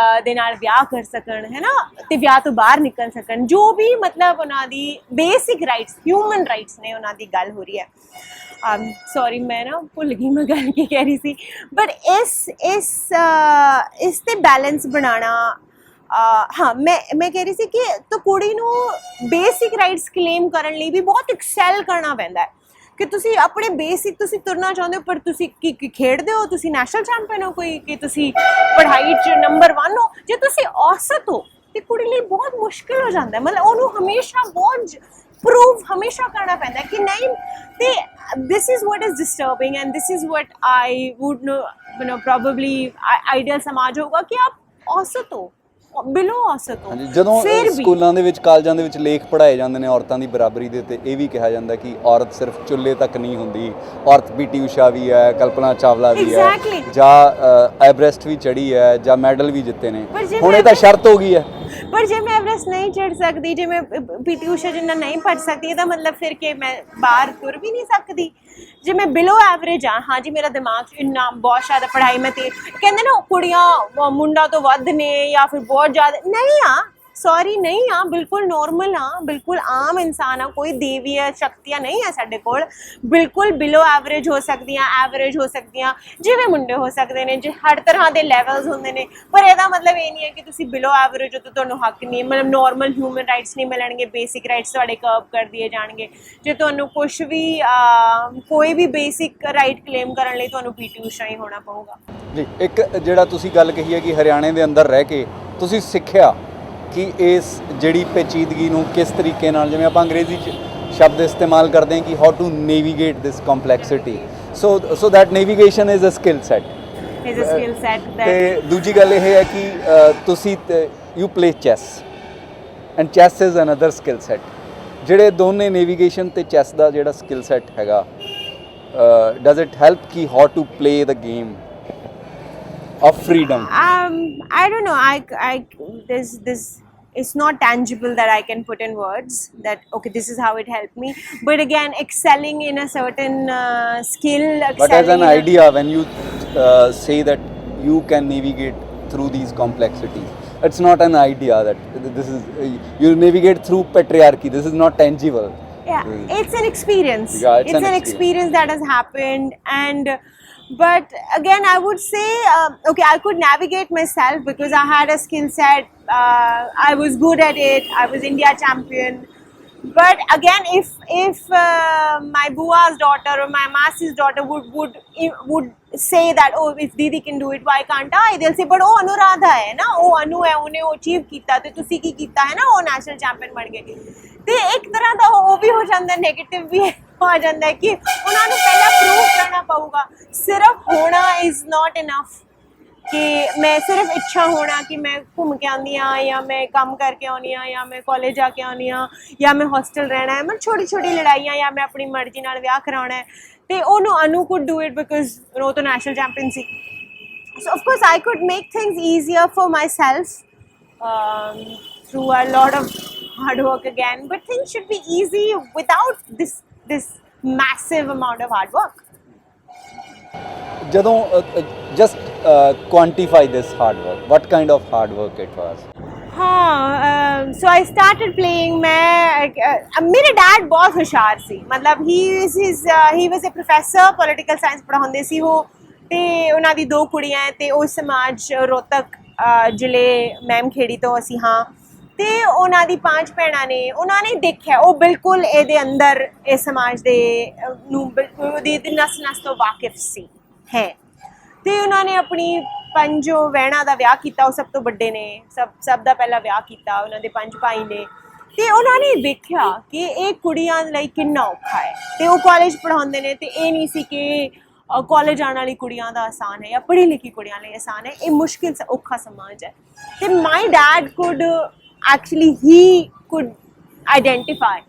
ਦੇ ਨਾਲ ਵਿਆਹ ਕਰ ਸਕਣ, ਹੈ ਨਾ, ਤੇ ਵਿਆਹ ਤੋਂ ਬਾਹਰ ਨਿਕਲ ਸਕਣ, ਜੋ ਵੀ ਮਤਲਬ ਉਹਨਾਂ ਦੀ ਬੇਸਿਕ ਰਾਈਟਸ, ਹਿਊਮਨ ਰਾਈਟਸ ਨੇ, ਉਹਨਾਂ ਦੀ ਗੱਲ ਹੋ ਰਹੀ ਹੈ। ਸੌਰੀ ਮੈਂ ਨਾ ਭੁੱਲ ਗਈ ਮੈਂ ਗੱਲ ਕੀ ਕਹਿ ਰਹੀ ਸੀ। ਬਟ ਇਸ ਤੇ ਬੈਲੈਂਸ ਬਣਾਉਣਾ, ਹਾਂ ਮੈਂ ਕਹਿ ਰਹੀ ਸੀ ਕਿ ਤਾਂ ਕੁੜੀ ਨੂੰ ਬੇਸਿਕ ਰਾਈਟਸ ਕਲੇਮ ਕਰਨ ਲਈ ਵੀ ਬਹੁਤ ਐਕਸੈਲ ਕਰਨਾ ਪੈਂਦਾ ਹੈ ਕਿ ਤੁਸੀਂ ਆਪਣੇ ਬੇਸਿਕ, ਤੁਸੀਂ ਤੁਰਨਾ ਚਾਹੁੰਦੇ ਹੋ ਪਰ ਤੁਸੀਂ ਕੀ ਖੇਡਦੇ ਹੋ, ਤੁਸੀਂ ਨੈਸ਼ਨਲ ਚੈਂਪੀਅਨ ਹੋ ਕੋਈ, ਕਿ ਤੁਸੀਂ ਪੜ੍ਹਾਈ 'ਚ ਨੰਬਰ 1 ਹੋ, ਜੇ ਤੁਸੀਂ ਔਸਤ ਹੋ ਤੇ ਕੁੜੀ ਲਈ ਬਹੁਤ ਮੁਸ਼ਕਿਲ ਹੋ ਜਾਂਦਾ ਹੈ। ਮਤਲਬ ਉਹਨੂੰ ਹਮੇਸ਼ਾ ਬਹੁਤ ਪ੍ਰੂਵ ਹਮੇਸ਼ਾ ਕਰਨਾ ਪੈਂਦਾ ਕਿ ਨਹੀਂ। ਤੇ this is what is disturbing and this is what I would know probably ideal ਸਮਾਜ ਹੋਊਗਾ ਕਿ ਆਪ ਔਸਤ ਹੋ, ਬਿਲੋ ਔਸਤ ਹੋ। ਜਦੋਂ ਸਕੂਲਾਂ ਦੇ ਵਿੱਚ, ਕਾਲਜਾਂ ਦੇ ਵਿੱਚ ਲੇਖ ਪੜ੍ਹਾਏ ਜਾਂਦੇ ਨੇ ਔਰਤਾਂ ਦੀ ਬਰਾਬਰੀ ਦੇ, ਤੇ ਇਹ ਵੀ ਕਿਹਾ ਜਾਂਦਾ ਕਿ ਔਰਤ ਸਿਰਫ ਚੁੱਲ੍ਹੇ ਤੱਕ ਨਹੀਂ ਹੁੰਦੀ, ਔਰਤ ਪੀਟੀ ਊਸ਼ਾ ਵੀ ਹੈ, ਕਲਪਨਾ ਚਾਵਲਾ ਵੀ ਹੈ, ਜਾਂ ਐਵਰੈਸਟ ਵੀ ਚੜ੍ਹੀ ਹੈ, ਜਾਂ ਮੈਡਲ ਵੀ ਜਿੱਤੇ ਨੇ। ਹੁਣ ਇਹ ਤਾਂ ਸ਼ਰਤ ਹੋ ਗਈ ਹੈ। ਪਰ ਜੇ ਮੈਂ ਐਵਰੈਸਟ ਨਹੀਂ ਚੜ੍ਹ ਸਕਦੀ, ਜੇ ਮੈਂ ਪੀਟੀ ਊਸ਼ਾ ਜਿੰਨਾ ਨਹੀਂ ਪੜ੍ਹ ਸਕਦੀ, ਇਹਦਾ ਮਤਲਬ ਫਿਰ ਕਿ ਮੈਂ ਬਾਹਰ ਤੁਰ ਵੀ ਨਹੀਂ ਸਕਦੀ। ਜੇ ਮੈਂ ਬਿਲੋ ਐਵਰੇਜ ਹਾਂ, ਹਾਂ ਜੀ, ਮੇਰਾ ਦਿਮਾਗ ਇੰਨਾ ਬਹੁਤ ਜ਼ਿਆਦਾ ਪੜ੍ਹਾਈ ਮੈਂ, ਤੇ ਕਹਿੰਦੇ ਨਾ ਕੁੜੀਆਂ ਮੁੰਡਾ ਤੋਂ ਵੱਧ ਨੇ ਜਾਂ ਫਿਰ ਬਹੁਤ ਜ਼ਿਆਦਾ, ਨਹੀਂ ਆ, ਸੌਰੀ, ਨਹੀਂ ਆ, ਬਿਲਕੁਲ ਨੋਰਮਲ ਆ, ਬਿਲਕੁਲ ਆਮ ਇਨਸਾਨ ਆ, ਕੋਈ ਦੇਵੀ ਸ਼ਕਤੀਆਂ ਨਹੀਂ ਆ ਸਾਡੇ ਕੋਲ, ਬਿਲਕੁਲ ਬਿਲੋ ਐਵਰੇਜ ਹੋ ਸਕਦੀਆਂ, ਐਵਰੇਜ ਹੋ ਸਕਦੀਆਂ, ਜਿਵੇਂ ਮੁੰਡੇ ਹੋ ਸਕਦੇ ਨੇ, ਜੇ ਹਰ ਤਰ੍ਹਾਂ ਦੇ ਲੈਵਲਸ ਹੁੰਦੇ ਨੇ। ਪਰ ਇਹਦਾ ਮਤਲਬ ਇਹ ਨਹੀਂ ਹੈ ਕਿ ਤੁਸੀਂ ਬਿਲੋ ਐਵਰੇਜ ਹੋ ਤਾਂ ਤੁਹਾਨੂੰ ਹੱਕ ਨਹੀਂ, ਮਤਲਬ ਨੋਰਮਲ ਹਿਊਮਨ ਰਾਈਟਸ ਨਹੀਂ ਮਿਲਣਗੇ, ਬੇਸਿਕ ਰਾਈਟਸ ਤੁਹਾਡੇ ਕਰਵ ਕਰ ਦਿਏ ਜਾਣਗੇ। ਜੇ ਤੁਹਾਨੂੰ ਕੁਛ ਵੀ ਕੋਈ ਵੀ ਬੇਸਿਕ ਰਾਈਟ ਕਲੇਮ ਕਰਨ ਲਈ ਤੁਹਾਨੂੰ ਪੀਟੀ ਊਸ਼ਾ ਹੀ ਹੋਣਾ ਪਊਗਾ ਜੀ। ਇੱਕ ਜਿਹੜਾ ਤੁਸੀਂ ਗੱਲ ਕਹੀ ਹੈ ਕਿ ਹਰਿਆਣੇ ਦੇ ਅੰਦਰ ਰਹਿ ਕੇ ਤੁਸੀਂ ਸਿੱਖਿਆ ਕਿ ਇਸ ਜਿਹੜੀ ਪੇਚੀਦਗੀ ਨੂੰ ਕਿਸ ਤਰੀਕੇ ਨਾਲ, ਜਿਵੇਂ ਆਪਾਂ ਅੰਗਰੇਜ਼ੀ 'ਚ ਸ਼ਬਦ ਇਸਤੇਮਾਲ ਕਰਦੇ ਹਾਂ ਕਿ how to navigate this complexity, so that navigation is a skill set. ਤੇ ਦੂਜੀ ਗੱਲ ਇਹ ਹੈ ਕਿ ਤੁਸੀਂ you play chess and chess is another skill set. ਜਿਹੜੇ ਦੋਨੇ ਨੇਵੀਗੇਸ਼ਨ ਤੇ ਚੈਸ ਦਾ ਜਿਹੜਾ ਸਕਿੱਲ ਸੈਟ ਹੈਗਾ, ਡਜ਼ ਇਟ ਹੈਲਪ ਕਿ how to play the game of freedom? I don't know. This it's not tangible that I can put in words that okay this is how it helped me, but again excelling in a certain skill, But as an excelling in idea, when you say that you can navigate through these complexities, it's not an idea that this is you navigate through patriarchy. This is not tangible. yeah, it's an experience. Yeah, it's an experience that has happened. And but again I would say okay, I could navigate myself because I had a skill set, I was good at it, I was India champion. But again if my bua's daughter or my masi's daughter would say that oh if Didi can do it why can't I, they'll say but oh Anuradha hai na, oh Anu hai, ਉਹਨੇ ਉਹ achieve ਕੀਤਾ ਤੇ ਤੁਸੀਂ ਕੀ ਕੀਤਾ ਹੈ ਨਾ, ਉਹ national champion ਬਣ ਗਏ। ਤੇ ਇੱਕ ਤਰ੍ਹਾਂ ਦਾ ਉਹ ਵੀ ਹੋ ਜਾਂਦਾ, ਨੈਗੇਟਿਵ ਵੀ ਹੋ ਜਾਂਦਾ ਹੈ ਕਿ ਉਹਨਾਂ ਨੂੰ ਪਹਿਲਾਂ ਪ੍ਰੂਵ ਕਰਨਾ ਪਊਗਾ। ਸਿਰਫ ਹੋਣਾ ਇਜ਼ ਨਾਟ ਇਨਫ ਕਿ ਮੈਂ ਸਿਰਫ ਇੱਛਾ ਹੋਣਾ ਕਿ ਮੈਂ ਘੁੰਮ ਕੇ ਆਉਂਦੀ ਹਾਂ ਜਾਂ ਮੈਂ ਕੰਮ ਕਰਕੇ ਆਉਂਦੀ ਹਾਂ ਜਾਂ ਮੈਂ ਕਾਲਜ ਜਾ ਕੇ ਆਉਂਦੀ ਹਾਂ ਜਾਂ ਮੈਂ ਹੋਸਟਲ ਰਹਿਣਾ ਹੈ, ਮੈਂ ਛੋਟੀ ਛੋਟੀ ਲੜਾਈਆਂ ਜਾਂ ਮੈਂ ਆਪਣੀ ਮਰਜ਼ੀ ਨਾਲ ਵਿਆਹ ਕਰਾਉਣਾ ਹੈ। ਤੇ ਉਹਨੂੰ Anu could do it because ਉਹ ਤਾਂ national champion C. So of course I could make things easier for myself through a lot of hard work again, but things should be easy without this massive amount of hard work. ਜਦੋਂ just quantify this hard work, what kind of hard work it was? हाँ, so I started playing. मैं मेरे dad बहुत होशियार ਸੀ, मतलब he was a professor political science ਪੜ੍ਹਾਉਂਦੇ ਸੀ ਉਹ, ਤੇ ਉਹਨਾਂ ਦੀ 2 ਕੁੜੀਆਂ ਹੈ ਤੇ ਉਹ ਸਮਾਜ ਰੋਹਤਕ ਜ਼ਿਲ੍ਹੇ ਮੈਮਖੇੜੀ ਤੋਂ ਅਸੀਂ ਹਾਂ। ਤੇ ਉਹਨਾਂ ਦੀ 5 ਭੈਣਾਂ ਨੇ, ਉਹਨਾਂ ਨੇ ਦੇਖਿਆ ਉਹ ਬਿਲਕੁਲ ਇਹਦੇ ਅੰਦਰ ਇਹ ਸਮਾਜ ਦੇ ਨੂੰ ਉਹਦੀ ਨਸ ਨਸ ਤੋਂ ਵਾਕਿਫ ਸੀ ਹੈ। ਤੇ ਉਹਨਾਂ ਨੇ ਆਪਣੀ 5 ਵਹਿਣਾਂ ਦਾ ਵਿਆਹ ਕੀਤਾ, ਉਹ ਸਭ ਤੋਂ ਵੱਡੇ ਨੇ, ਸਭ ਦਾ ਪਹਿਲਾ ਵਿਆਹ ਕੀਤਾ, ਉਹਨਾਂ ਦੇ 5 ਭਾਈ ਨੇ। ਤੇ ਉਹਨਾਂ ਨੇ ਦੇਖਿਆ ਕਿ ਇਹ ਕੁੜੀਆਂ ਲਈ ਕਿੰਨਾ ਔਖਾ ਹੈ ਤੇ ਉਹ ਕਾਲਜ ਪੜ੍ਹਾਉਂਦੇ ਨੇ। ਤੇ ਇਹ ਨਹੀਂ ਸੀ ਕਿ ਕਾਲਜ ਆਉਣ ਵਾਲੀ ਕੁੜੀਆਂ ਦਾ ਆਸਾਨ ਹੈ ਜਾਂ ਪੜ੍ਹੀ ਲਿਖੀ ਕੁੜੀਆਂ ਲਈ ਆਸਾਨ ਹੈ, ਇਹ ਮੁਸ਼ਕਿਲ ਔਖਾ ਸਮਾਜ ਹੈ। ਤੇ ਮਾਈ ਡੈਡ ਕੁਡ ਐਕਚੁਅਲੀ ਹੀ ਕੁਡ ਆਈਡੈਂਟੀਫਾਈ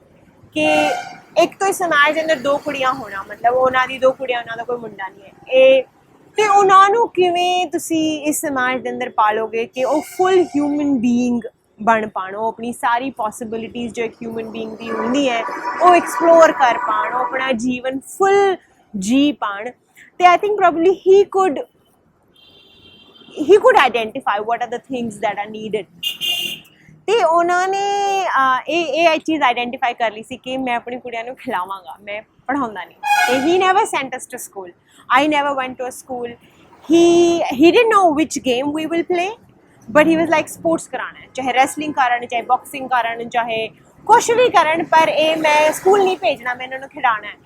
ਕਿ ਇੱਕ ਤਾਂ ਇਸ ਸਮਾਜ ਦੇ ਅੰਦਰ 2 ਕੁੜੀਆਂ ਹੋਣਾ, ਮਤਲਬ ਉਹਨਾਂ ਦੀ 2 ਕੁੜੀਆਂ, ਉਹਨਾਂ ਦਾ ਕੋਈ ਮੁੰਡਾ ਨਹੀਂ ਹੈ ਇਹ। ਤੇ ਉਹਨਾਂ ਨੂੰ ਕਿਵੇਂ ਤੁਸੀਂ ਇਸ ਸਮਾਜ ਦੇ ਅੰਦਰ ਪਾਲੋਗੇ ਕਿ ਉਹ ਫੁੱਲ ਹਿਊਮਨ ਬੀਇੰਗ ਬਣ ਪਾਉਣ, ਉਹ ਆਪਣੀ ਸਾਰੀ ਪੋਸੀਬਿਲਿਟੀਜ਼ ਜੋ ਇੱਕ ਹਿਊਮਨ ਬੀਇੰਗ ਦੀ ਹੁੰਦੀ ਹੈ ਉਹ ਐਕਸਪਲੋਰ ਕਰ ਪਾਉਣ, ਉਹ ਆਪਣਾ ਜੀਵਨ ਫੁੱਲ ਜੀ ਪਾਉਣ। ਤੇ I think probably he could identify what are the things that are needed. ਤੇ ਉਹਨਾਂ ਨੇ ਇਹ ਚੀਜ਼ ਆਈਡੈਂਟੀਫਾਈ ਕਰ ਲਈ ਸੀ ਕਿ ਮੈਂ ਆਪਣੀ ਕੁੜੀਆਂ ਨੂੰ ਖਿਲਾਵਾਂਗਾ, ਮੈਂ ਪੜ੍ਹਾਉਂਦਾ ਨਹੀਂ। ਤੇ he never sent us to school. I never went to a school. He didn't know which game we will play, but he was like sports ਕਰਾਉਣਾ ਹੈ, ਚਾਹੇ ਰੈਸਲਿੰਗ ਕਰਨ, ਚਾਹੇ ਬਾਕਸਿੰਗ ਕਰਨ, ਚਾਹੇ ਕੁਛ ਵੀ ਕਰਨ, ਪਰ ਇਹ ਮੈਂ ਸਕੂਲ ਨਹੀਂ ਭੇਜਣਾ, ਮੈਂ ਇਹਨਾਂ ਨੂੰ ਖਿਡਾਉਣਾ ਹੈ।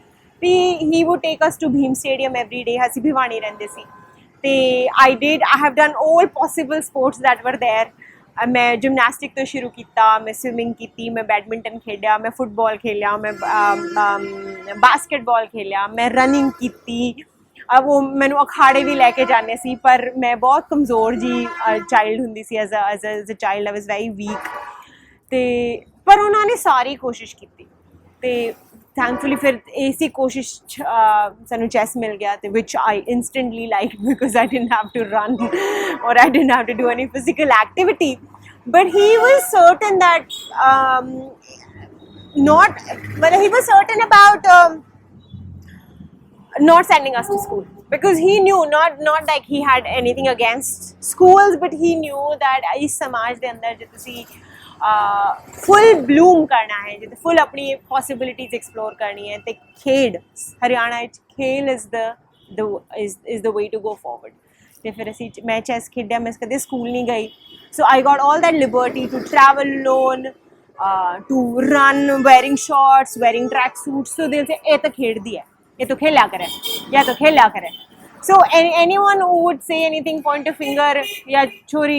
ਤੇ he would take us to Bheem Stadium every day. ਅਸੀਂ ਭਿਵਾਨੀ ਰਹਿੰਦੇ ਸੀ ਤੇ I have done all possible sports that were there. ਮੈਂ ਜਿਮਨਾਸਟਿਕ ਤੋਂ ਸ਼ੁਰੂ ਕੀਤਾ, ਮੈਂ ਸਵਿਮਿੰਗ ਕੀਤੀ, ਮੈਂ ਬੈਡਮਿੰਟਨ ਖੇਡਿਆ, ਮੈਂ ਫੁੱਟਬਾਲ ਖੇਲਿਆ, ਮੈਂ ਬਾਸਕਟਬਾਲ ਖੇਲਿਆ, ਮੈਂ ਰਨਿੰਗ ਕੀਤੀ। ਉਹ ਮੈਨੂੰ ਅਖਾੜੇ ਵੀ ਲੈ ਕੇ ਜਾਂਦੇ ਸੀ, ਪਰ ਮੈਂ ਬਹੁਤ ਕਮਜ਼ੋਰ ਜੀ ਚਾਈਲਡ ਹੁੰਦੀ ਸੀ, as a child I was very weak. ਤੇ ਪਰ ਉਹਨਾਂ ਨੇ ਸਾਰੀ ਕੋਸ਼ਿਸ਼ ਕੀਤੀ ਤੇ ਥੈਂਕਫੁਲੀ ਫਿਰ ਇਸੀ ਕੋਸ਼ਿਸ਼ ਸਾਨੂੰ ਚੈਸ ਮਿਲ ਗਿਆ ਤੇ which I instantly like because I didn't have to run or I didn't have to do any physical activity. But he was certain that he was certain about not sending us to school because he knew not like he had anything against schools, but he knew that is samaj de andar je tusi full bloom karna hai, je full apni possibilities explore karni hai te khed Haryana vich khel is the way to go forward. ਤੇ ਫਿਰ ਅਸੀਂ ਮੈਂ chess ਖੇਡਿਆ, ਮੈਂ ਕਦੇ school ਨਹੀਂ ਗਈ, so I got all that liberty to travel alone, to run wearing shorts, wearing track suits. So they'll say ਇਹ ਤਾਂ ਖੇਡਦੀ ਹੈ, ये तो खेला करे या तो खेला करे. So anyone who would say anything, point a finger या छोरी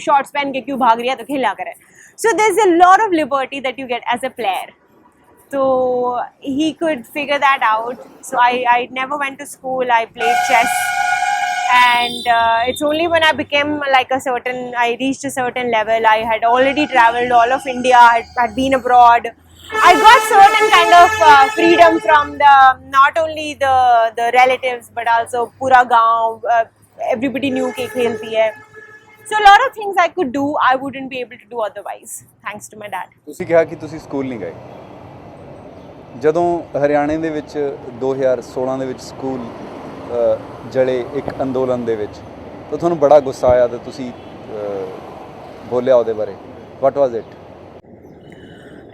shorts पहन के क्यों भाग रही है तो खेला करे. So there's a lot of liberty that you get as a player. So he could figure that out. So I never went to school. I played chess, and it's only when I became like I reached a certain level. I had already traveled all of India. I had been abroad. I got certain kind of freedom from not only the relatives but also pura gaon. Everybody knew कि खेलती है. So a lot of things I could do, I wouldn't be able to do otherwise, thanks to my dad. ਤੁਸੀਂ ਕਿਹਾ ਕਿ ਤੁਸੀਂ school ਨਹੀਂ ਗਏ। ਜਦੋਂ ਹਰਿਆਣੇ ਦੇ ਵਿੱਚ 2016 ਦੇ ਵਿੱਚ ਸਕੂਲ ਜਲੇ ਇੱਕ ਅੰਦੋਲਨ ਦੇ ਵਿੱਚ, ਤਾਂ ਤੁਹਾਨੂੰ ਬੜਾ ਗੁੱਸਾ ਆਇਆ ਤੇ ਤੁਸੀਂ ਬੋਲਿਆ ਉਹਦੇ ਬਾਰੇ। What was it?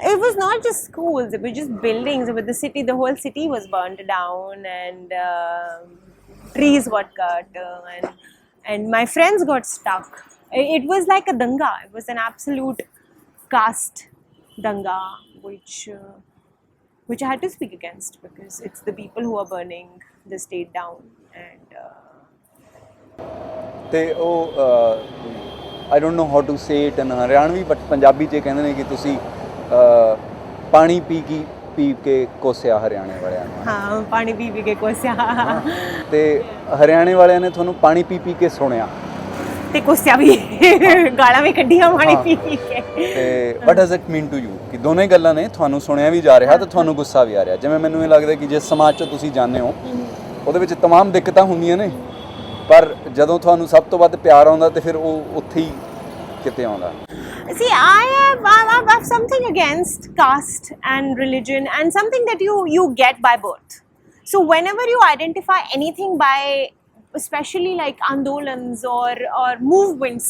It was not just schools, it was just buildings. With the city, the whole city was burned down, and trees got cut, and my friends got stuck. It was like a danga. It was an absolute caste danga, which I had to speak against, because it's the people who are burning the state down. And ਤੇ ਉਹ I don't know how to say it in Haryanvi, but Punjabi 'ਚ ਕਹਿੰਦੇ ਨੇ ਕਿ ਤੁਸੀਂ ਪਾਣੀ ਪੀ ਕੇ ਕੋਸਿਆ ਹਰਿਆਣੇ ਵਾਲਿਆਂ ਨੂੰ। ਹਾਂ, ਪਾਣੀ ਪੀ ਕੇ ਕੋਸਿਆ। ਤੇ ਹਰਿਆਣੇ ਵਾਲਿਆਂ ਨੇ ਤੁਹਾਨੂੰ ਪਾਣੀ ਪੀ ਕੇ ਸੁਣਿਆ ਤੇ ਕੋਸਿਆ ਵੀ, ਗਾਲਾਂ ਵੀ ਕੱਢੀਆਂ ਪਾਣੀ ਪੀ ਕੇ। ਤੇ what does it mean to you ਕਿ ਦੋਨੇ ਗੱਲਾਂ ਨੇ, ਤੁਹਾਨੂੰ ਸੁਣਿਆ ਵੀ ਜਾ ਰਿਹਾ ਤੇ ਤੁਹਾਨੂੰ ਗੁੱਸਾ ਵੀ ਆ ਰਿਹਾ। ਜਿਵੇਂ ਮੈਨੂੰ ਇਹ ਲੱਗਦਾ ਕਿ ਜਿਸ ਸਮਾਜ 'ਚ ਤੁਸੀਂ ਜਾਂਦੇ ਹੋ ਉਹਦੇ ਵਿੱਚ तमाम ਦਿੱਕਤਾਂ ਹੁੰਦੀਆਂ ਨੇ, ਪਰ ਜਦੋਂ ਤੁਹਾਨੂੰ ਸਭ ਤੋਂ ਵੱਧ ਪਿਆਰ ਆਉਂਦਾ ਤੇ ਫਿਰ ਉਹ ਉੱਥੇ ਹੀ ਕਿਤੇ ਆਉਂਦਾ। See, I have something against caste and religion, and something that you get by birth. So whenever you identify anything by, especially like andolans or movements,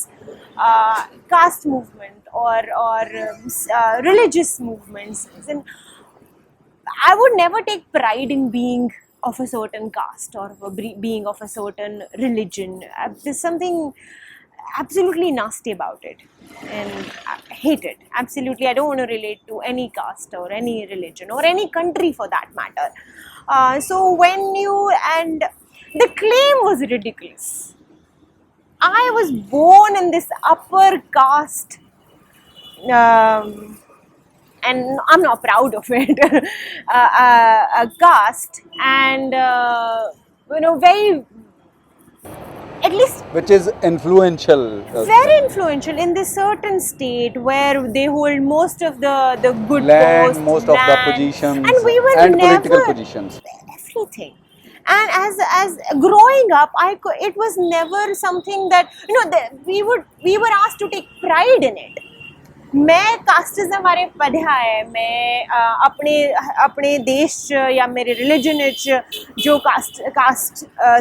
caste movement or religious movements, then I would never take pride in being of a certain caste or being of a certain religion. There's something absolutely nasty about it, and I hate it absolutely. I don't want to relate to any caste or any religion or any country for that matter. So when and the claim was ridiculous. I was born in this upper caste, and I'm not proud of it. A caste, and very, at least which is influential, very influential in this certain state where they hold most of the good land, posts, most of the positions, and we were and never, political positions, everything. And as growing up, it was never something that we were asked to take pride in it. मैं casteism बारे पढ़ा है। मैं अपने देश च या मेरे रिलीजन च जो कास्ट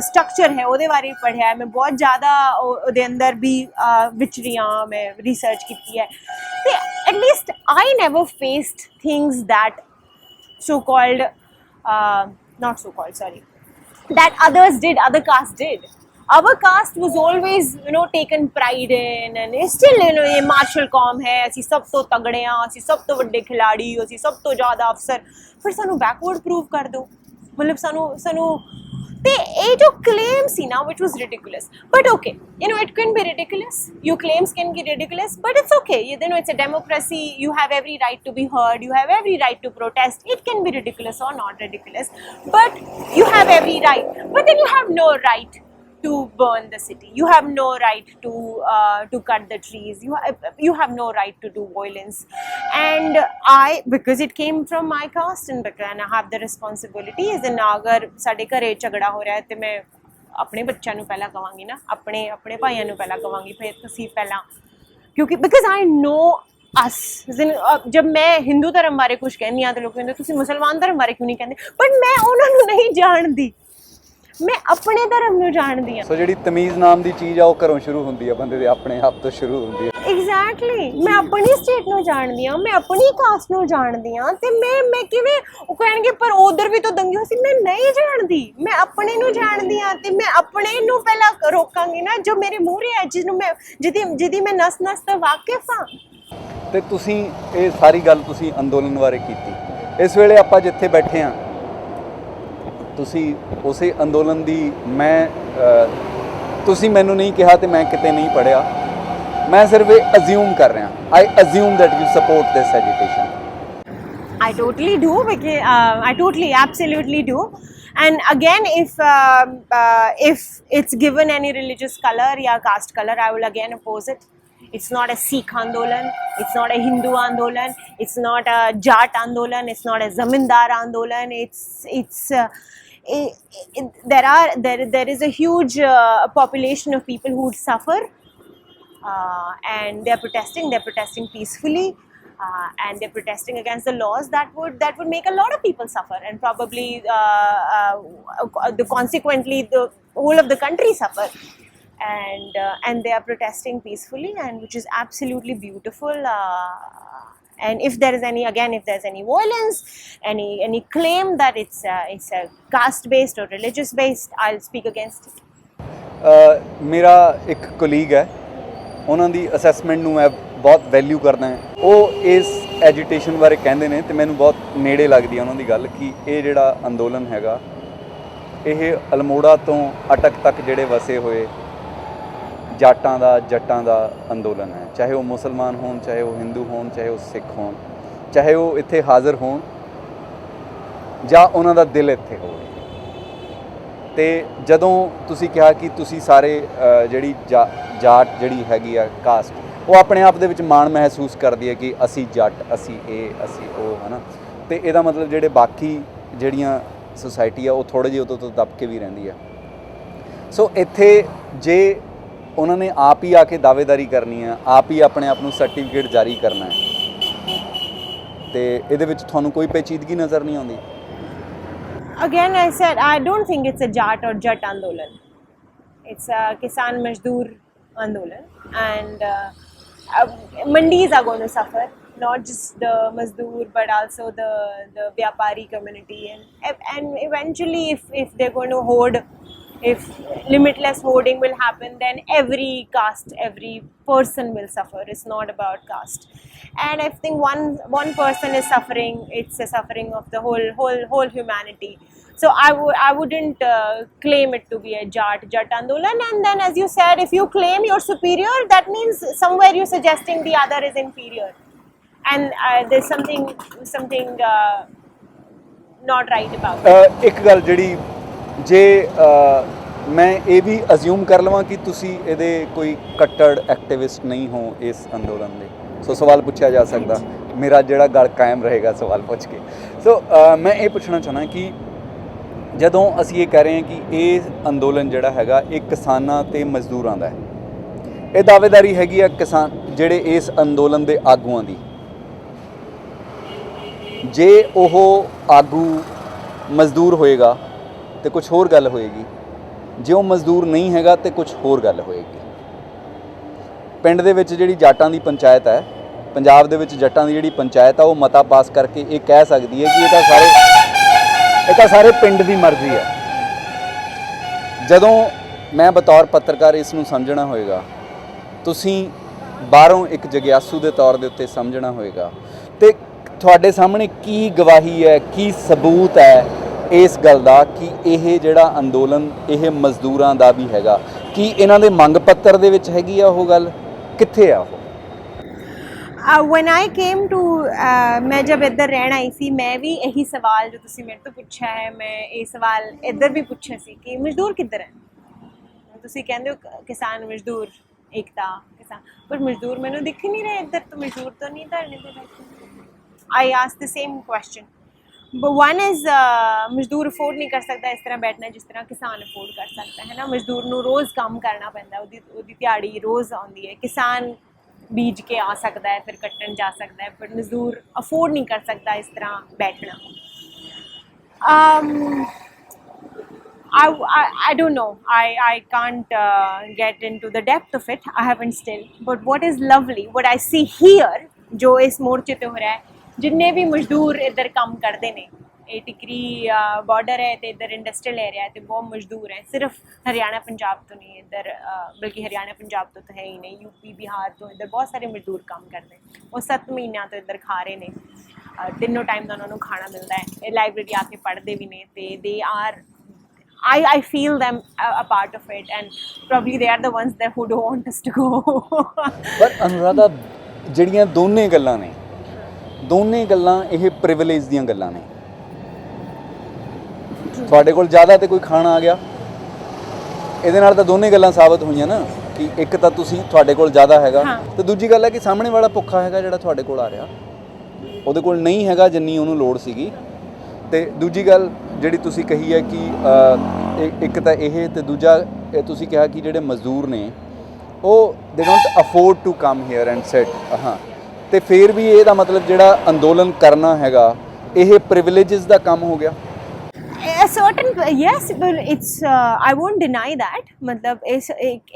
स्ट्रक्चर है ਉਹਦੇ ਬਾਰੇ पढ़ा है। मैं बहुत ज़्यादा ਉਹਦੇ अंदर भी विचरी हाँ, मैं रिसर्च की है। ते at least I never faced things that that others did, other castes did. Our caste was always taken pride in, and still ये martial कौम है, ਅਸੀਂ ਸਭ ਤੋਂ ਤਗੜੇ ਹਾਂ, ਅਸੀਂ ਸਭ ਤੋਂ ਵੱਡੇ ਖਿਲਾੜੀ, ਅਸੀਂ ਸਭ ਤੋਂ ਜ਼ਿਆਦਾ ਅਫਸਰ। ਫਿਰ ਸਾਨੂੰ backward prove ਕਰ ਦਿਓ, ਮਤਲਬ ਸਾਨੂੰ ਤੇ ਇਹ ਜੋ claim ਸੀ ਨਾ, which was ridiculous, but okay, it can be ridiculous, your claims can be ridiculous, but it's okay, it's a democracy, you have every right to be heard, you have every right to protest. It can be ridiculous or not ridiculous, but you have every right. But then you have no right to burn the city, you have no right to cut the trees, you have no right to do violence. And because it came from my caste, and I have the responsibility, as in अगर साडे घरे झगड़ा हो रहा है तो मैं अपने बच्चों ਨੂੰ ਪਹਿਲਾਂ ਕਵਾਂਗੀ ਨਾ, ਆਪਣੇ ਭਾਈਆਂ ਨੂੰ ਪਹਿਲਾਂ ਕਵਾਂਗੀ, ਫਿਰ ਤੁਸੀਂ ਪਹਿਲਾਂ, क्योंकि because I know us, जब मैं हिंदू धर्म बारे कुछ कहनी हाँ तो लोग कहते ਤੁਸੀਂ मुसलमान धर्म बारे क्यों नहीं कहते, बट मैं उन्होंने नहीं जानती, मैं अपने धर्म ਨੂੰ ਜਾਣਦੀ ਹਾਂ। ਸੋ ਜਿਹੜੀ ਤਮੀਜ਼ ਨਾਮ ਦੀ ਚੀਜ਼ ਆ ਉਹ ਘਰੋਂ ਸ਼ੁਰੂ ਹੁੰਦੀ ਆ, ਬੰਦੇ ਦੇ ਆਪਣੇ ਆਪ ਤੋਂ ਸ਼ੁਰੂ ਹੁੰਦੀ ਆ। ਐਗਜ਼ੈਕਟਲੀ, ਮੈਂ ਆਪਣੀ ਸਟੇਟ ਨੂੰ ਜਾਣਦੀ ਹਾਂ, ਮੈਂ ਆਪਣੀ ਕਾਸਟ ਨੂੰ ਜਾਣਦੀ ਹਾਂ, ਤੇ ਮੈਂ ਕਿਵੇਂ, ਉਹ ਕਹਿਣਗੇ ਪਰ ਉਧਰ ਵੀ ਤਾਂ ਦੰਗੇ ਹੋਏ ਸੀ, ਮੈਂ ਨਹੀਂ ਜਾਣਦੀ, ਮੈਂ ਆਪਣੇ ਨੂੰ ਜਾਣਦੀ ਹਾਂ, ਤੇ ਮੈਂ ਆਪਣੇ ਨੂੰ ਪਹਿਲਾਂ ਰੋਕਾਂਗੀ ਨਾ, ਜੋ ਮੇਰੇ ਮੂਹਰੇ ਹੈ, ਜਿਹਦੀ ਮੈਂ ਨਸ ਤੋਂ ਵਾਕਿਫ ਹਾਂ। ਤੇ ਤੁਸੀਂ ਇਹ ਸਾਰੀ ਗੱਲ ਤੁਸੀਂ ਅੰਦੋਲਨ ਬਾਰੇ ਕੀਤੀ। ਇਸ ਵੇਲੇ ਆਪਾਂ ਜਿੱਥੇ ਬੈਠੇ ਹਾਂ, ਤੁਸੀਂ ਉਸੇ ਅੰਦੋਲਨ ਦੀ, ਤੁਸੀਂ ਮੈਨੂੰ ਨਹੀਂ ਕਿਹਾ ਤੇ ਮੈਂ ਕਿਤੇ ਨਹੀਂ ਪੜ੍ਹਿਆ, ਮੈਂ ਸਿਰਫ ਇਹ ਅਜ਼ਿਊਮ ਕਰ ਰਿਹਾ, I assume that you support this agitation. I totally do, because I totally absolutely do. And again, if it's given any religious color or caste color, I will again oppose it. It's not a Sikh andolan, it's not a Hindu andolan, it's not a Jat andolan, it's not a Zamindar andolan. There is a huge population of people who would suffer and they're protesting peacefully. And they're protesting against the laws that would make a lot of people suffer, and probably consequently the whole of the country suffer. And they are protesting peacefully, and which is absolutely beautiful. And if there's any violence, any claim that it's a caste based or religious based, I'll speak against it. ਮੇਰਾ ਇੱਕ colleague ਹੈ, ਉਹਨਾਂ ਦੀ assessment ਨੂੰ ਮੈਂ ਬਹੁਤ value ਕਰਦਾ ਹਾਂ। ਉਹ ਇਸ ਐਜੀਟੇਸ਼ਨ ਬਾਰੇ ਕਹਿੰਦੇ ਨੇ ਤੇ ਮੈਨੂੰ ਬਹੁਤ ਨੇੜੇ ਲੱਗਦੀ ਹੈ ਉਹਨਾਂ ਦੀ ਗੱਲ ਕਿ ਇਹ ਜਿਹੜਾ ਅੰਦੋਲਨ ਹੈਗਾ ਇਹ ਅਲਮੋੜਾ ਤੋਂ ਅਟਕ ਤੱਕ ਜਿਹੜੇ ਵਸੇ ਹੋਏ ਜਾਟਾਂ ਦਾ ਜੱਟਾਂ ਦਾ ਅੰਦੋਲਨ ਹੈ। ਚਾਹੇ ਉਹ ਮੁਸਲਮਾਨ ਹੋਣ, ਚਾਹੇ ਉਹ ਹਿੰਦੂ ਹੋਣ, ਚਾਹੇ ਉਹ ਸਿੱਖ ਹੋਣ, ਚਾਹੇ ਉਹ ਇੱਥੇ ਹਾਜ਼ਰ ਹੋਣ ਜਾਂ ਉਹਨਾਂ ਦਾ ਦਿਲ ਇੱਥੇ ਹੋਵੇ। ਤੇ ਜਦੋਂ ਤੁਸੀਂ ਕਿਹਾ ਕਿ ਤੁਸੀਂ ਸਾਰੇ ਜਿਹੜੀ ਜਾਟ ਜਿਹੜੀ ਹੈਗੀ ਆ ਕਾਸਟ, ਉਹ ਆਪਣੇ ਆਪ ਦੇ ਵਿੱਚ ਮਾਣ ਮਹਿਸੂਸ ਕਰਦੀ ਹੈ ਕਿ ਅਸੀਂ ਜੱਟ, ਅਸੀਂ ਇਹ, ਅਸੀਂ ਉਹ, ਹੈ ਨਾ। ਤੇ ਇਹਦਾ ਮਤਲਬ ਜਿਹੜੇ ਬਾਕੀ ਜਿਹੜੀਆਂ ਸੁਸਾਇਟੀ ਆ ਉਹ ਥੋੜ੍ਹੇ ਜਿਹੇ ਉਦੋਂ ਤੋਂ ਦੱਬ ਕੇ ਵੀ ਰਹਿੰਦੀ ਆ। ਸੋ ਇੱਥੇ ਜੇ ਉਹਨਾਂ ਨੇ ਆਪ ਹੀ ਆ ਕੇ ਦਾਅਵੇਦਾਰੀ ਕਰਨੀ ਆ, ਆਪ ਹੀ ਆਪਣੇ ਆਪ ਨੂੰ ਸਰਟੀਫਿਕੇਟ ਜਾਰੀ ਕਰਨਾ ਹੈ, ਤੇ ਇਹਦੇ ਵਿੱਚ ਤੁਹਾਨੂੰ ਕੋਈ ਪੇਚੀਦਗੀ ਨਜ਼ਰ ਨਹੀਂ ਆਉਂਦੀ? Again, I said I don't think it's a Jat or Jat Andolan. It's a Kisan Mazdoor Andolan, and mandis are going to suffer. Not just the Mazdoor, but also the Vyapari community, and eventually, if they're going to hoard, if limitless hoarding will happen, then every caste, every person will suffer. It's not about caste. And I think one person is suffering, it's a suffering of the whole humanity. So I wouldn't claim it to be a Jat Andolan. And then, as you said, if you claim you're superior, that means somewhere you're suggesting the other is inferior, and there's something not right about it. ਇੱਕ ਗੱਲ ਜਿਹੜੀ ਜੇ ਮੈਂ ਇਹ ਵੀ ਅਜ਼ਿਊਮ ਕਰ ਲਵਾਂ ਕਿ ਤੁਸੀਂ ਇਹਦੇ ਕੋਈ ਕੱਟੜ ਐਕਟਿਵਿਸਟ ਨਹੀਂ ਹੋ ਇਸ ਅੰਦੋਲਨ ਦੇ, ਸੋ ਸਵਾਲ ਪੁੱਛਿਆ ਜਾ ਸਕਦਾ, ਮੇਰਾ ਜਿਹੜਾ ਗਲ ਕਾਇਮ ਰਹੇਗਾ ਸਵਾਲ ਪੁੱਛ ਕੇ। ਸੋ ਮੈਂ ਇਹ ਪੁੱਛਣਾ ਚਾਹੁੰਦਾ ਕਿ ਜਦੋਂ ਅਸੀਂ ਇਹ ਕਹਿ ਰਹੇ ਹਾਂ ਕਿ ਇਹ ਅੰਦੋਲਨ ਜਿਹੜਾ ਹੈਗਾ ਇਹ ਕਿਸਾਨਾਂ ਤੇ ਮਜ਼ਦੂਰਾਂ ਦਾ ਹੈ, ਇਹ ਦਾਅਵੇਦਾਰੀ ਹੈਗੀ ਆ ਕਿਸਾਨ ਜਿਹੜੇ ਇਸ ਅੰਦੋਲਨ ਦੇ ਆਗੂਆਂ ਦੀ। ਜੇ ਉਹ ਆਗੂ ਮਜ਼ਦੂਰ ਹੋਏਗਾ ਤੇ ਕੁਝ ਹੋਰ ਗੱਲ ਹੋਏਗੀ, ਜੇ ਉਹ ਮਜ਼ਦੂਰ ਨਹੀਂ ਹੈਗਾ ਤੇ ਕੁਝ ਹੋਰ ਗੱਲ ਹੋਏਗੀ। ਪਿੰਡ ਦੇ ਵਿੱਚ ਜਿਹੜੀ ਜਾਟਾਂ ਦੀ ਪੰਚਾਇਤ ਹੈ, ਪੰਜਾਬ ਦੇ ਵਿੱਚ ਜੱਟਾਂ ਦੀ ਜਿਹੜੀ ਪੰਚਾਇਤ ਆ, ਉਹ ਮਤਾ ਪਾਸ ਕਰਕੇ ਇਹ ਕਹਿ ਸਕਦੀ ਹੈ ਕਿ ਇਹ ਤਾਂ ਸਾਰੇ ਪਿੰਡ ਦੀ ਮਰਜ਼ੀ ਹੈ। ਜਦੋਂ ਮੈਂ ਬਤੌਰ ਪੱਤਰਕਾਰ ਇਸ ਨੂੰ ਸਮਝਣਾ ਹੋਏਗਾ, ਤੁਸੀਂ ਬਾਹਰੋਂ ਇੱਕ ਜਗਿਆਸੂ ਦੇ ਤੌਰ ਦੇ ਉੱਤੇ ਸਮਝਣਾ ਹੋਏਗਾ, ਤੇ ਤੁਹਾਡੇ ਸਾਹਮਣੇ ਕੀ ਗਵਾਹੀ ਹੈ, ਕੀ ਸਬੂਤ ਹੈ ਇਸ ਗੱਲ ਦਾ ਕਿ ਇਹ ਜਿਹੜਾ ਅੰਦੋਲਨ ਇਹ ਮਜ਼ਦੂਰਾਂ ਦਾ ਵੀ ਹੈਗਾ? ਕੀ ਇਹਨਾਂ ਦੇ ਮੰਗ ਪੱਤਰ ਦੇ ਵਿੱਚ ਹੈਗੀ ਆ ਉਹ ਗੱਲ? ਕਿੱਥੇ ਆ ਉਹ? when I came to ਮੈਂ ਜਬ ਇੱਧਰ ਰਹਿਣ ਆਈ ਸੀ, ਮੈਂ ਵੀ ਇਹੀ ਸਵਾਲ ਜੋ ਤੁਸੀਂ ਮੇਰੇ ਤੋਂ ਪੁੱਛਿਆ ਹੈ, ਮੈਂ ਇਹ ਸਵਾਲ ਇੱਧਰ ਵੀ ਪੁੱਛਿਆ ਸੀ ਕਿ ਮਜ਼ਦੂਰ ਕਿੱਧਰ ਹੈ। ਤੁਸੀਂ ਕਹਿੰਦੇ ਹੋ ਕਿਸਾਨ ਮਜ਼ਦੂਰ ਏਕਤਾ ਕਿਸਾਨ, ਪਰ ਮਜ਼ਦੂਰ ਮੈਨੂੰ ਦਿਖ ਨਹੀਂ ਰਹੇ ਇੱਧਰ, ਤਾਂ ਮਜ਼ਦੂਰ ਤਾਂ ਨਹੀਂ ਧਰਨੇ ਤੇ ਬੈਠੇ। I asked the same question. But one is ਮਜ਼ਦੂਰ ਅਫੋਰਡ ਨਹੀਂ ਕਰ ਸਕਦਾ ਇਸ ਤਰ੍ਹਾਂ ਬੈਠਣਾ ਜਿਸ ਤਰ੍ਹਾਂ ਕਿਸਾਨ ਅਫੋਰਡ ਕਰ ਸਕਦਾ ਹੈ ਨਾ। ਮਜ਼ਦੂਰ ਨੂੰ ਰੋਜ਼ ਕੰਮ ਕਰਨਾ ਪੈਂਦਾ, ਉਹਦੀ ਦਿਹਾੜੀ ਰੋਜ਼ ਆਉਂਦੀ ਹੈ। ਕਿਸਾਨ ਬੀਜ ਕੇ ਆ ਸਕਦਾ ਹੈ, ਫਿਰ ਕੱਟਣ ਜਾ ਸਕਦਾ ਹੈ, ਪਰ ਮਜ਼ਦੂਰ ਅਫੋਰਡ ਨਹੀਂ ਕਰ ਸਕਦਾ ਇਸ ਤਰ੍ਹਾਂ ਬੈਠਣਾ। I don't know. I can't get into the depth of it. I haven't still. But what is lovely, what I see here, ਜੋ ਇਸ ਮੋਰਚੇ ਤੇ ਹੋ ਰਿਹਾ ਹੈ, ਜਿੰਨੇ ਵੀ ਮਜ਼ਦੂਰ ਇੱਧਰ ਕੰਮ ਕਰਦੇ ਨੇ, ਇਹ ਟਿਕਰੀ ਬਾਰਡਰ ਹੈ ਤੇ ਇੱਧਰ ਇੰਡਸਟਰੀਅਲ ਏਰੀਆ ਹੈ ਤੇ ਬਹੁਤ ਮਜ਼ਦੂਰ ਹੈ, ਸਿਰਫ ਹਰਿਆਣਾ ਪੰਜਾਬ ਤੋਂ ਨਹੀਂ ਇੱਧਰ, ਬਲਕਿ ਹਰਿਆਣਾ ਪੰਜਾਬ ਤੋਂ ਤਾਂ ਹੈ ਹੀ ਨਹੀਂ, ਯੂਪੀ ਬਿਹਾਰ ਤੋਂ ਇੱਧਰ ਬਹੁਤ ਸਾਰੇ ਮਜ਼ਦੂਰ ਕੰਮ ਕਰਦੇ। ਉਹ 7 ਮਹੀਨਿਆਂ ਤੋਂ ਇੱਧਰ ਖਾ ਰਹੇ ਨੇ, ਤਿੰਨੋਂ ਟਾਈਮ ਦਾ ਉਹਨਾਂ ਨੂੰ ਖਾਣਾ ਮਿਲਦਾ ਹੈ, ਇਹ ਲਾਇਬ੍ਰੇਰੀ ਆ ਕੇ ਪੜ੍ਹਦੇ ਵੀ ਨੇ, ਤੇ they are I feel them a part of it, and probably they are the ones that who don't want us to go. ਪਰ ਅਨੁਰਾਧਾ, ਜਿਹੜੀਆਂ ਦੋਨੇ ਗੱਲਾਂ ਨੇ, ਦੋਨੇ ਗੱਲਾਂ ਇਹ ਪ੍ਰਿਵਿਲੇਜ ਦੀਆਂ ਗੱਲਾਂ ਨੇ। ਤੁਹਾਡੇ ਕੋਲ ਜ਼ਿਆਦਾ ਤੇ ਕੋਈ ਖਾਣਾ ਆ ਗਿਆ, ਇਹਦੇ ਨਾਲ ਤਾਂ ਦੋਨੇ ਗੱਲਾਂ ਸਾਬਤ ਹੋਈਆਂ ਨਾ ਕਿ ਇੱਕ ਤਾਂ ਤੁਸੀਂ ਤੁਹਾਡੇ ਕੋਲ ਜ਼ਿਆਦਾ ਹੈਗਾ, ਤੇ ਦੂਜੀ ਗੱਲ ਹੈ ਕਿ ਸਾਹਮਣੇ ਵਾਲਾ ਭੁੱਖਾ ਹੈਗਾ ਜਿਹੜਾ ਤੁਹਾਡੇ ਕੋਲ ਆ ਰਿਹਾ, ਉਹਦੇ ਕੋਲ ਨਹੀਂ ਹੈਗਾ ਜਿੰਨੀ ਉਹਨੂੰ ਲੋੜ ਸੀਗੀ। ਤੇ ਦੂਜੀ ਗੱਲ ਜਿਹੜੀ ਤੁਸੀਂ ਕਹੀ ਹੈ ਕਿ ਇੱਕ ਤਾਂ ਇਹ, ਤੇ ਦੂਜਾ ਤੁਸੀਂ ਕਿਹਾ ਕਿ ਜਿਹੜੇ ਮਜ਼ਦੂਰ ਨੇ ਉਹ they don't afford to come here and sit. ਹਾਂ, ਤੇ ਫਿਰ ਵੀ ਇਹਦਾ ਮਤਲਬ ਜਿਹੜਾ ਅੰਦੋਲਨ ਕਰਨਾ ਹੈਗਾ ਇਹ ਪ੍ਰਿਵਿਲੇजेस ਦਾ ਕੰਮ ਹੋ ਗਿਆ। A certain, yes, but it's I won't deny that, मतलब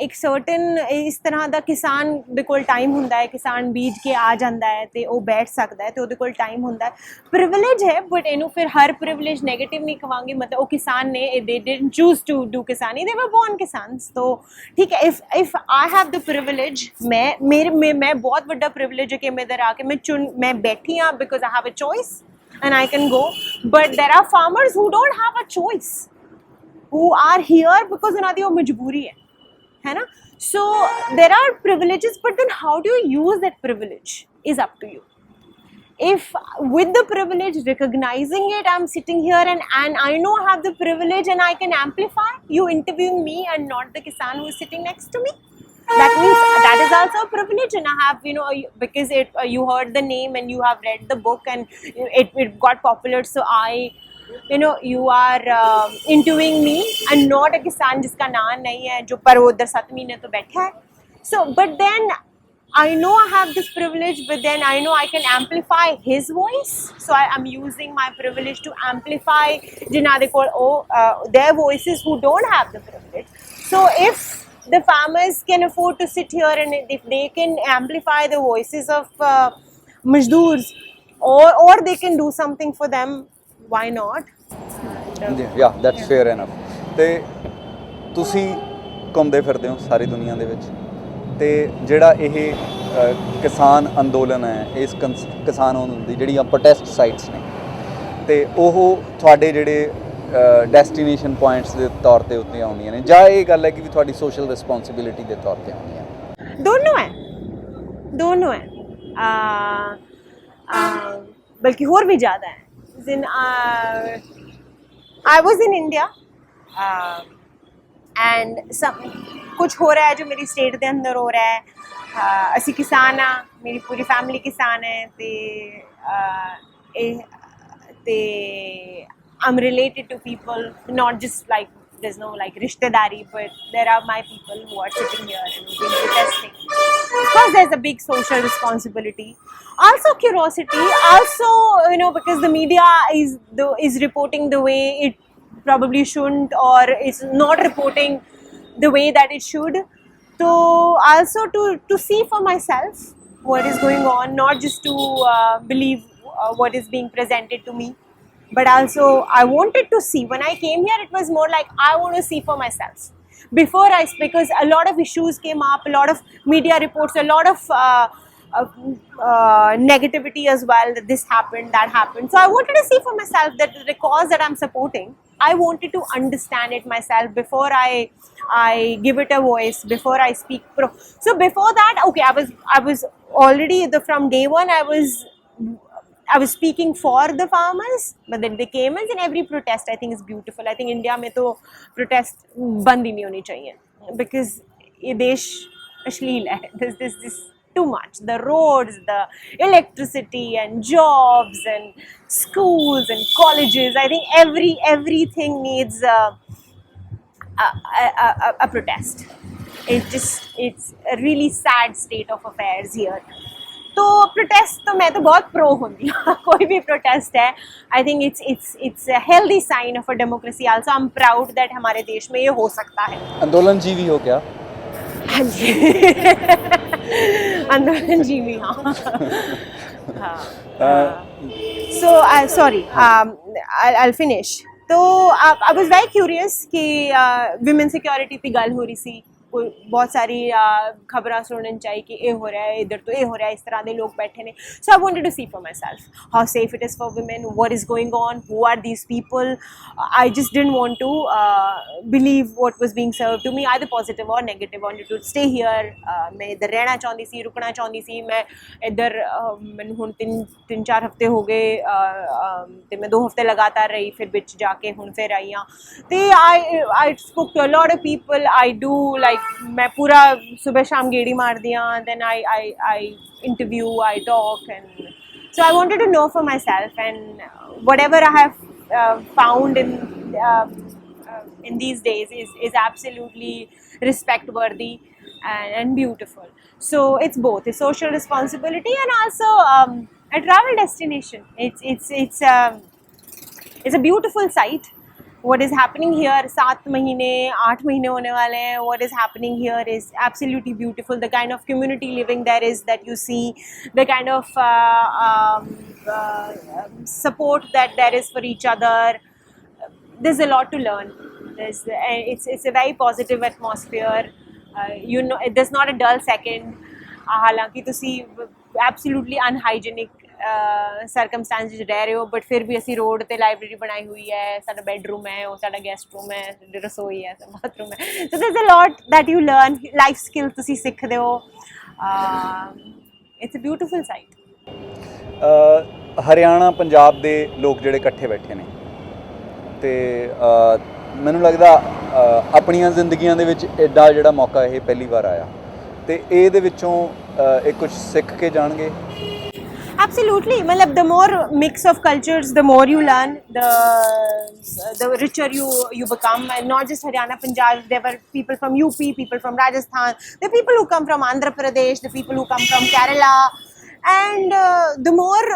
एक certain इस तरह ਦਾ ਕਿਸਾਨ ਦੇ ਕੋਲ ਟਾਈਮ ਹੁੰਦਾ ਹੈ, ਕਿਸਾਨ ਬੀਜ ਕੇ ਆ ਜਾਂਦਾ ਹੈ ਤੇ ਉਹ ਬੈਠ ਸਕਦਾ ਹੈ ਤੇ ਉਹਦੇ ਕੋਲ ਟਾਈਮ ਹੁੰਦਾ ਹੈ, ਪ੍ਰਿਵਿਲੇਜ ਹੈ। ਬਟ ਇਹਨੂੰ ਫਿਰ ਹਰ ਪ੍ਰਿਵਿਲੇਜ ਨੈਗੇਟਿਵ ਨਹੀਂ ਕਵਾਂਗੇ, ਮਤਲਬ ਉਹ ਕਿਸਾਨ ਨੇ, they didn't choose to do किसानी, they were born किसान्स। तो ठीक है, if I have the privilege, मैं बहुत ਵੱਡਾ ਪ੍ਰਿਵਿਲੇਜ ਹੈ ਕਿ ਮੈਂ ਇਧਰ ਆ ਕੇ मैं बैठी हाँ because I have a choice and I can go, but there are farmers who don't have a choice, who are here because उन्हां दी वो मजबूरी है ना। So there are privileges, but then how do you use that privilege is up to you. If with the privilege, recognizing it, I'm sitting here and I know I have the privilege and I can amplify, you interviewing me and not the kisan who is sitting next to me, that means that is also a privilege. And I have, you know, because you heard the name and you have read the book and it got popular, so you know, you are interviewing me and not a kisan jiska naam nahi hai, jo par wo udhar 7 mahine to baitha hai. So but then I know I have this privilege, but then I know I can amplify his voice, so I'm using my privilege to amplify jinade kol their voices who don't have the privilege. So if the farmers can afford to sit here and if they can amplify the voices of mazdoors, or they can do something for them, why not? Yeah, that's fair enough। ਤੇ ਤੁਸੀਂ ਘੁੰਮਦੇ ਫਿਰਦੇ ਹੋ ਸਾਰੀ ਦੁਨੀਆ ਦੇ ਵਿੱਚ, ਤੇ ਜਿਹੜਾ ਇਹ ਕਿਸਾਨ ਅੰਦੋਲਨ ਹੈ, ਇਸ ਕਿਸਾਨ ਅੰਦੋਲਨ ਦੀ ਜਿਹੜੀਆਂ ਪ੍ਰੋਟੈਸਟ ਸਾਈਟਸ ਨੇ, ਤੇ ਉਹ ਤੁਹਾਡੇ ਜਿਹੜੇ ਡੈਸਟੀਨੇਸ਼ਨ ਪੁਆਇੰਟਸ ਦੇ ਤੌਰ ਤੇ ਉੱਤੇ ਆਉਂਦੀਆਂ ਨੇ, ਜਾਂ ਇਹ ਗੱਲ ਹੈ ਕਿ ਵੀ ਤੁਹਾਡੀ ਸੋਸ਼ਲ ਰਿਸਪੌਂਸਿਬਿਲਿਟੀ ਦੇ ਤੌਰ ਤੇ ਆਉਂਦੀਆਂ? ਦੋਨੋਂ ਹੈ ਬਲਕਿ ਹੋਰ ਵੀ ਜ਼ਿਆਦਾ ਹੈ। I was in India and ਕੁਛ ਹੋ ਰਿਹਾ ਹੈ ਜੋ ਮੇਰੀ ਸਟੇਟ ਦੇ ਅੰਦਰ ਹੋ ਰਿਹਾ ਹੈ। ਅਸੀਂ ਕਿਸਾਨ ਆ, ਮੇਰੀ ਪੂਰੀ ਫੈਮਿਲੀ ਕਿਸਾਨ ਹੈ, ਤੇ I'm related to people, not just like there's no like rishtedari, but there are my people who are sitting here and been protesting because there's a big social responsibility, also curiosity, also, you know, because the media is reporting the way it probably shouldn't, or is not reporting the way that it should. So also to see for myself what is going on, not just to believe what is being presented to me, but also I wanted to see. When I came here, it was more like I want to see for myself before because a lot of issues came up, a lot of media reports, a lot of negativity as well, that this happened, that happened. So I wanted to see for myself that the cause that I'm supporting, I wanted to understand it myself before I give it a voice, before I speak so before that, okay, I was already from day one I was speaking for the farmers, but then they came in every protest. I think is beautiful. I think India में तो protest बंद ही नहीं होनी चाहिए, because ये देश अश्लील है. This too much. The roads, the electricity and jobs and schools and colleges. I think everything needs a protest. It's a really sad state of affairs here. तो प्रोटेस्ट तो मैं तो बहुत प्रो होंगी कोई भी प्रोटेस्ट है। I think it's a healthy sign of a democracy also. I am proud that हमारे देश में ये हो सकता है। आंदोलन जीवी हो क्या? हाँ जी आंदोलन जीवी हाँ सो सॉरी I'll finish। तो आई वाज वेरी क्यूरियस कि विमेन सिक्योरिटी पे गल हो रही सी, बहुत सारी खबर सुनने चाहिए कि ये हो रहा है, इधर तो ये हो रहा है, इस तरह के लोग बैठे ने। So I wanted to see for myself how safe it is for women, what is going on, who are these people. I just didn't want to believe what was being served to me, either positive or negative. Wanted to stay here. मैं इधर रहना चाहती सी, रुकना चाहती सी। मैं इधर मैंने हुण तीन चार हफ्ते हो गए, तो मैं 2 हफ्ते लगातार रही, फिर बिच जाके हुण फिर आई हाँ। तो I spoke to a lot of people. I do like मैं पूरा सुबह शाम गेड़ी मार दिया, then I interview, I talk, and so I wanted to know for myself, and whatever I have found in these days is absolutely respect worthy, and beautiful. So it's both a social responsibility and also a travel destination. It's a beautiful sight. What is happening here, 7 महीने 8 महीने होने वाले हैं, what is happening here is absolutely beautiful. The kind of community living there is that you see, the kind of support that there is for each other. There's a lot to learn. It's a very positive atmosphere. You know, there's not a dull second. हालांकि ਤੁਸੀਂ absolutely unhygienic circumstances ਰਹਿ ਰਹੇ ਹੋ, but ਫਿਰ ਵੀ ਅਸੀਂ road ਤੇ library ਬਣਾਈ ਹੋਈ ਹੈ, ਸਾਡਾ ਬੈਡਰੂਮ ਹੈ, ਉਹ ਸਾਡਾ ਗੈਸਟ ਰੂਮ ਹੈ, ਰਸੋਈ ਹੈ, ਬਾਥਰੂਮ ਹੈ. So there is a lot that you learn, life skill ਤੁਸੀਂ ਸਿੱਖਦੇ ਹੋ. It's a beautiful sight. Haryana Punjab ਦੇ ਲੋਕ ਜਿਹੜੇ ਇਕੱਠੇ ਬੈਠੇ ਨੇ ਤੇ ਮੈਨੂੰ ਲੱਗਦਾ ਆਪਣੀਆਂ ਜ਼ਿੰਦਗੀਆਂ ਦੇ ਵਿੱਚ ਐਡਾ ਜਿਹੜਾ ਮੌਕਾ ਇਹ ਪਹਿਲੀ ਵਾਰ ਆਇਆ ਤੇ ਇਹਦੇ ਵਿੱਚੋਂ ਇਹ ਕੁਝ ਸਿੱਖ ਕੇ ਜਾਣਗੇ. Absolutely. Malab, the more mix of cultures, the more you learn, the richer you become. And not just Haryana, Punjab. There were people from UP, people from Rajasthan. The people who come from Andhra Pradesh, the people who come from Kerala. And the more